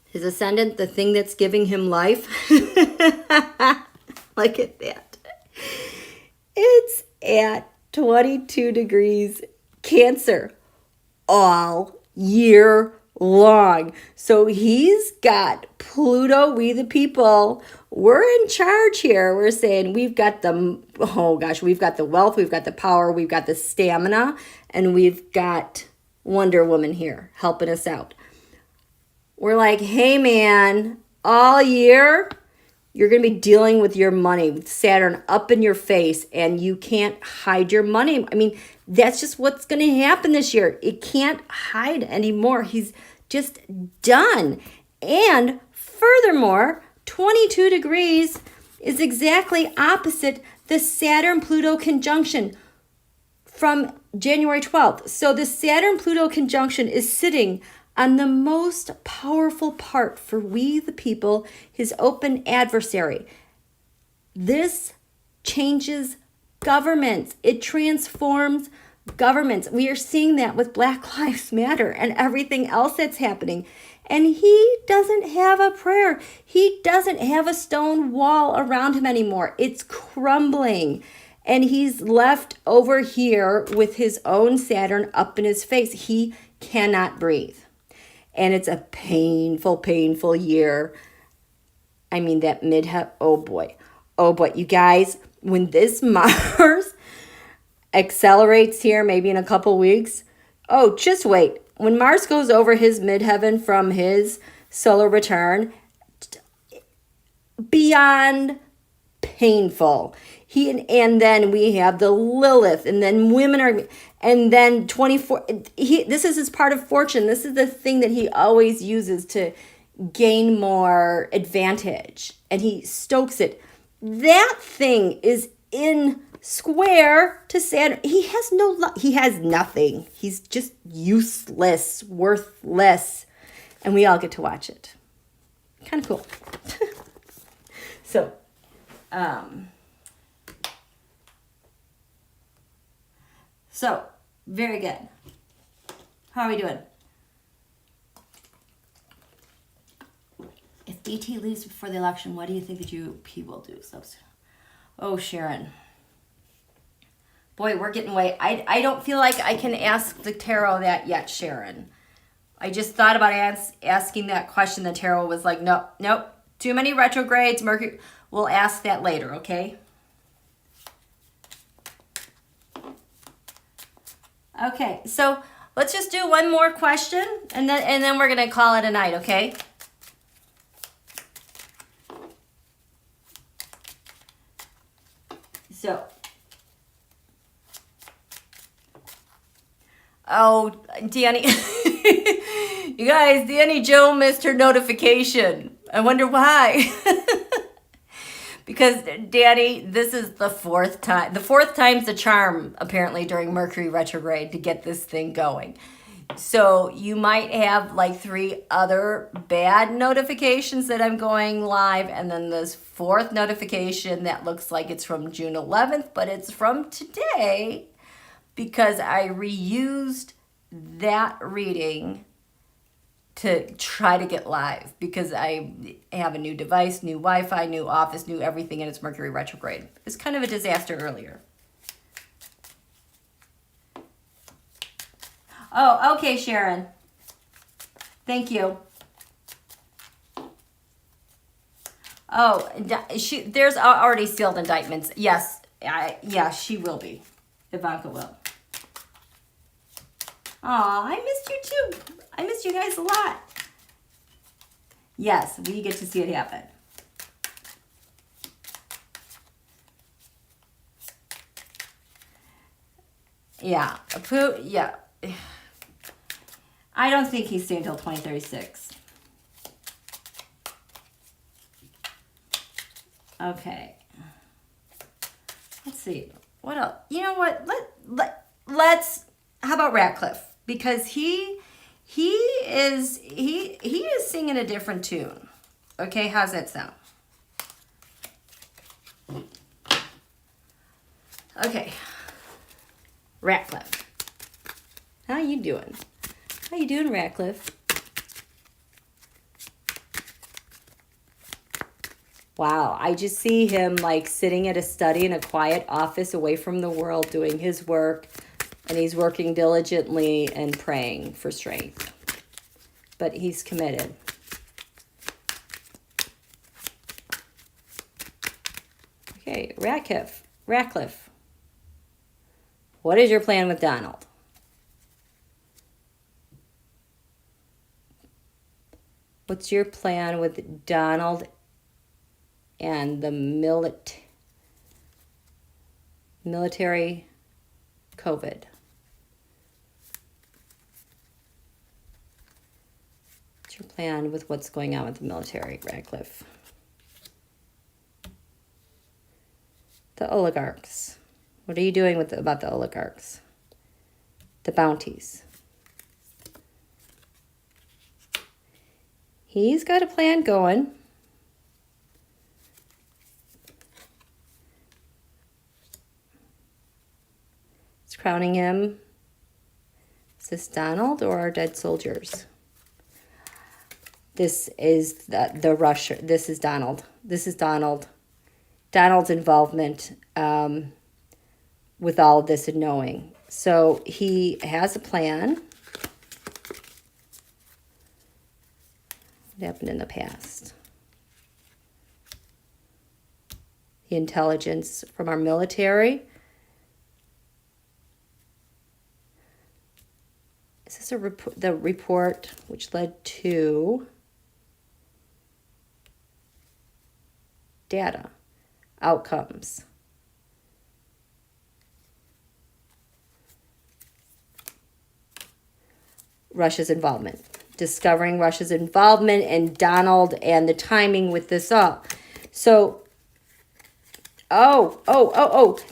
His ascendant, the thing that's giving him life. Look at that. It's at 22 degrees Cancer all year long. So he's got Pluto, we the people, we're in charge here. We're saying we've got the, oh gosh, we've got the wealth, we've got the power, we've got the stamina, and we've got Wonder Woman here helping us out. We're like, hey man, all year, you're going to be dealing with your money, with Saturn up in your face, and you can't hide your money. I mean, that's just what's going to happen this year. It can't hide anymore. He's just done. And furthermore, 22 degrees is exactly opposite the Saturn-Pluto conjunction from January 12th. So the Saturn-Pluto conjunction is sitting on the most powerful part for we the people, his open adversary. This changes governments. It transforms governments. We are seeing that with Black Lives Matter and everything else that's happening. And he doesn't have a prayer. He doesn't have a stone wall around him anymore. It's crumbling. And he's left over here with his own Saturn up in his face. He cannot breathe. And it's a painful, painful year. I mean, that oh boy. Oh boy. You guys, when this Mars accelerates here, maybe in a couple weeks, oh, just wait. When Mars goes over his midheaven from his solar return, beyond painful. And then we have the Lilith, and then women are, and then 24. This is his part of fortune. This is the thing that he always uses to gain more advantage, and he stokes it. That thing is in square to Saturn. He has he has nothing. He's just useless, worthless, and we all get to watch it. Kind of cool. So, very good. How are we doing? ET leaves before the election. What do you think the GOP will do? Oh, Sharon. Boy, we're getting way... I don't feel like I can ask the tarot that yet, Sharon. I just thought about asking that question. The tarot was like, nope. Too many retrogrades. Mercury... We'll ask that later, okay? Okay, so let's just do one more question, and then we're going to call it a night, okay? So... Oh, Danny. You guys, Danny Jo missed her notification. I wonder why. Because, Danny, this is the fourth time. The fourth time's the charm, apparently, during Mercury retrograde to get this thing going. So you might have like 3 other bad notifications that I'm going live. And then this 4th notification that looks like it's from June 11th, but it's from today. Because I reused that reading to try to get live. Because I have a new device, new Wi-Fi, new office, new everything, and it's Mercury retrograde. It's kind of a disaster earlier. Oh, okay, Sharon. Thank you. Oh, there's already sealed indictments. Yes, she will be. Ivanka will. Aw, I missed you too. I missed you guys a lot. Yes, we get to see it happen. Yeah. Yeah. I don't think he's staying until 2036. Okay. Let's see. What else? You know what? Let's. How about Ratcliffe? Because he is singing a different tune. Okay, how's that sound? Okay. Ratcliffe. How you doing? How you doing, Ratcliffe? Wow, I just see him like sitting at a study in a quiet office away from the world doing his work, and he's working diligently and praying for strength. But he's committed. Okay, Ratcliffe. What is your plan with Donald? What's your plan with Donald and the military COVID? What's your plan with what's going on with the military, Ratcliffe? The oligarchs. What are you doing about the oligarchs? The bounties. He's got a plan going. It's crowning him. Is this Donald or our dead soldiers? This is the Russia. This is Donald. This is Donald. Donald's involvement with all of this and knowing. So he has a plan. What happened in the past? The intelligence from our military. Is this the report which led to data, outcomes? Russia's involvement. Discovering Russia's involvement and Donald and the timing with this all. So,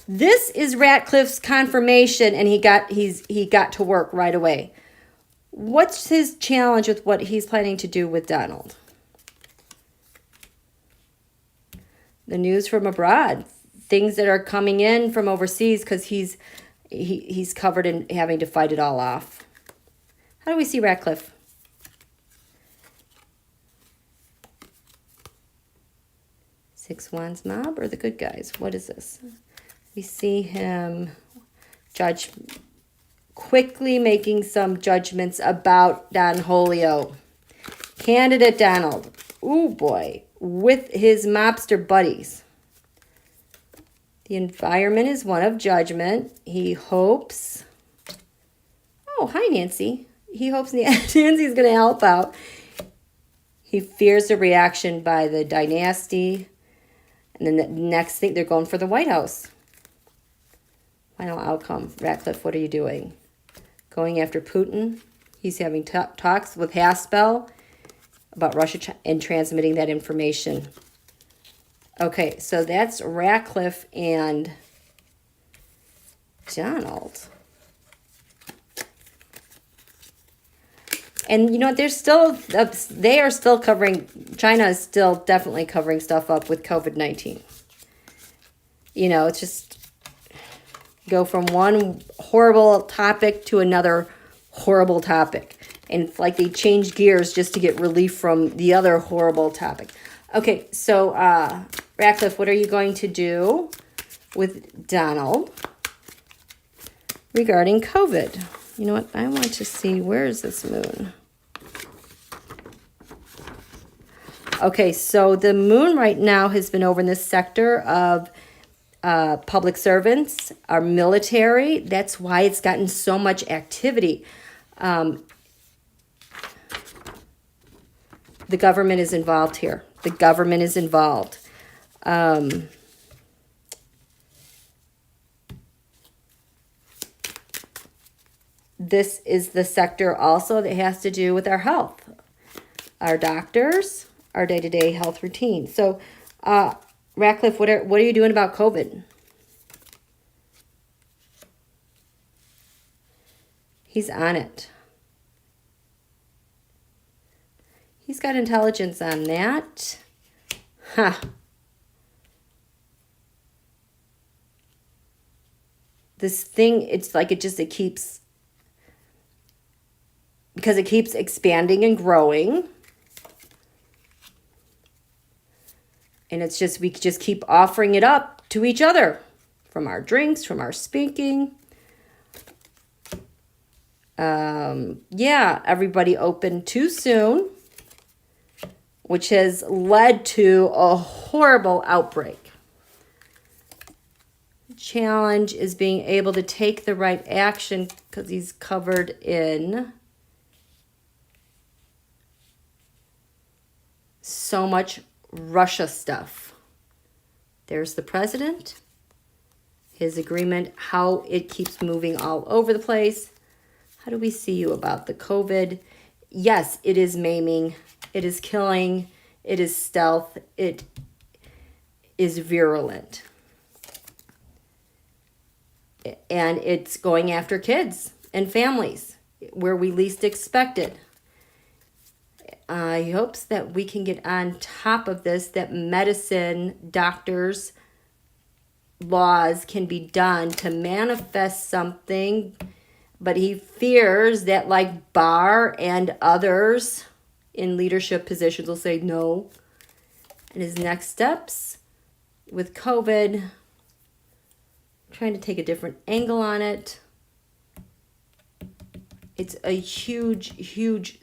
this is Ratcliffe's confirmation, and he got to work right away. What's his challenge with what he's planning to do with Donald? The news from abroad, things that are coming in from overseas because he's covered in having to fight it all off. How do we see Ratcliffe? Six Wands mob or the good guys? What is this? We see him quickly making some judgments about Don Julio. Candidate Donald. Ooh, boy. With his mobster buddies. The environment is one of judgment. He hopes... Oh, hi, Nancy. He hopes Nancy's going to help out. He fears the reaction by the dynasty. And then the next thing, they're going for the White House. Final outcome. Ratcliffe, what are you doing? Going after Putin. He's having talks with Haspel about Russia and transmitting that information. Okay, so that's Ratcliffe and Donald. And you know what? They are still covering, China is still definitely covering stuff up with COVID-19. You know, it's just go from one horrible topic to another horrible topic. And it's like they change gears just to get relief from the other horrible topic. Okay, so Ratcliffe, what are you going to do with Donald regarding COVID? You know what? I want to see, where is this moon? Okay, so the moon right now has been over in this sector of public servants, our military. That's why it's gotten so much activity. The government is involved here. The government is involved. This is the sector also that has to do with our health, our doctors, our day-to-day health routine. So, Ratcliffe, what are you doing about COVID? He's on it. He's got intelligence on that. Huh. This thing, it's like it keeps, because it keeps expanding and growing. And it's just, we just keep offering it up to each other. From our drinks, from our speaking. Yeah, everybody opened too soon, which has led to a horrible outbreak. The challenge is being able to take the right action because he's covered in so much Russia stuff. There's the president, his agreement, how it keeps moving all over the place. How do we see you about the COVID? Yes, it is maiming. It is killing. It is stealth. It is virulent. And it's going after kids and families where we least expect it. I hope that we can get on top of this, that medicine, doctors, laws can be done to manifest something. But he fears that like Barr and others in leadership positions will say no. And his next steps with COVID, trying to take a different angle on it. It's a huge, huge,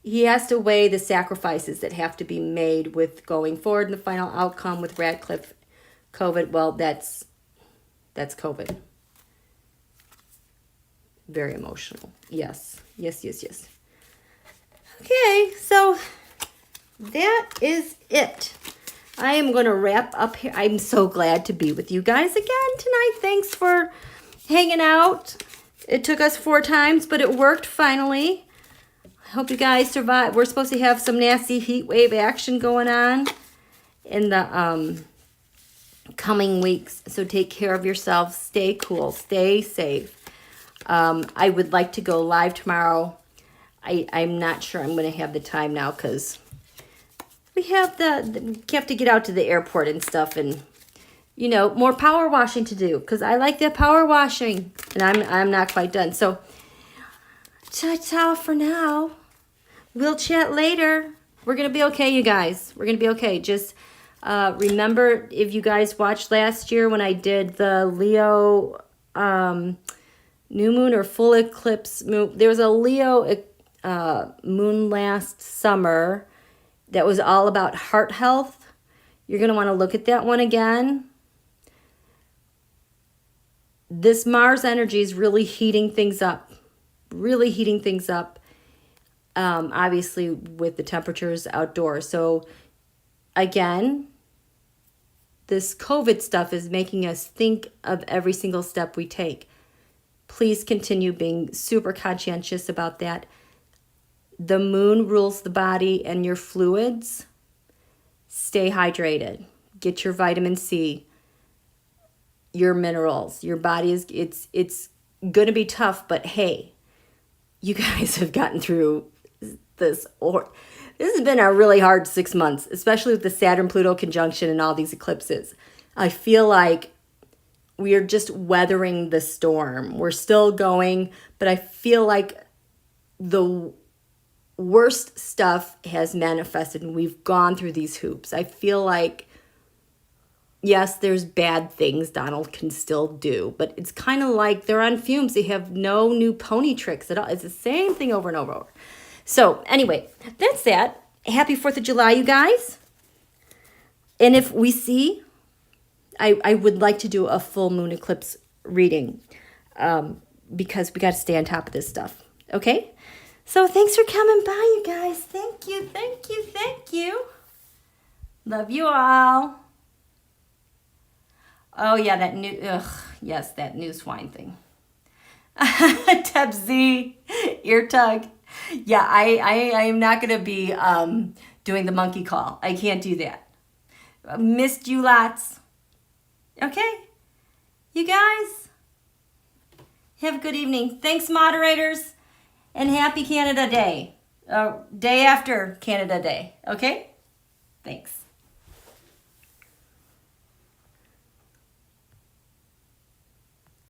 he has to weigh the sacrifices that have to be made with going forward in the final outcome with Ratcliffe COVID. Well, that's COVID. Very emotional. Yes. Yes, yes, yes. Okay, so that is it. I am going to wrap up here. I'm so glad to be with you guys again tonight. Thanks for hanging out. It took us 4 times, but it worked finally. I hope you guys survive. We're supposed to have some nasty heat wave action going on in the coming weeks. So take care of yourselves. Stay cool. Stay safe. I would like to go live tomorrow. I'm not sure I'm going to have the time now because we have we have to get out to the airport and stuff, and you know, more power washing to do because I like that power washing, and I'm not quite done. So ta-ta for now. We'll chat later. We're gonna be okay, you guys. We're gonna be okay. Just Remember, if you guys watched last year when I did the Leo new moon or full eclipse moon, there was a Leo moon last summer that was all about heart health. You're going to want to look at that one again. This Mars energy is really heating things up. Really heating things up. Obviously with the temperatures outdoors. So again, this COVID stuff is making us think of every single step we take. Please continue being super conscientious about that. The moon rules the body and your fluids. Stay hydrated. Get your vitamin C, your minerals. Your body is, it's going to be tough, but hey, you guys have gotten through this. This has been a really hard 6 months, especially with the Saturn-Pluto conjunction and all these eclipses. I feel like we are just weathering the storm. We're still going, but I feel like the worst stuff has manifested and we've gone through these hoops. I feel like, yes, there's bad things Donald can still do, but it's kind of like they're on fumes. They have no new pony tricks at all. It's the same thing over and over and over. So anyway, that's that. Happy 4th of July, you guys. And if we see, I would like to do a full moon eclipse reading because we got to stay on top of this stuff. Okay? So thanks for coming by, you guys. Thank you, thank you, thank you. Love you all. Oh, yeah, that new, yes, that new swine thing. Teb Z, ear tug. Yeah, I am not going to be doing the monkey call. I can't do that. Missed you lots. Okay. You guys, have a good evening. Thanks, moderators, and happy Canada Day. Day after Canada Day. Okay? Thanks.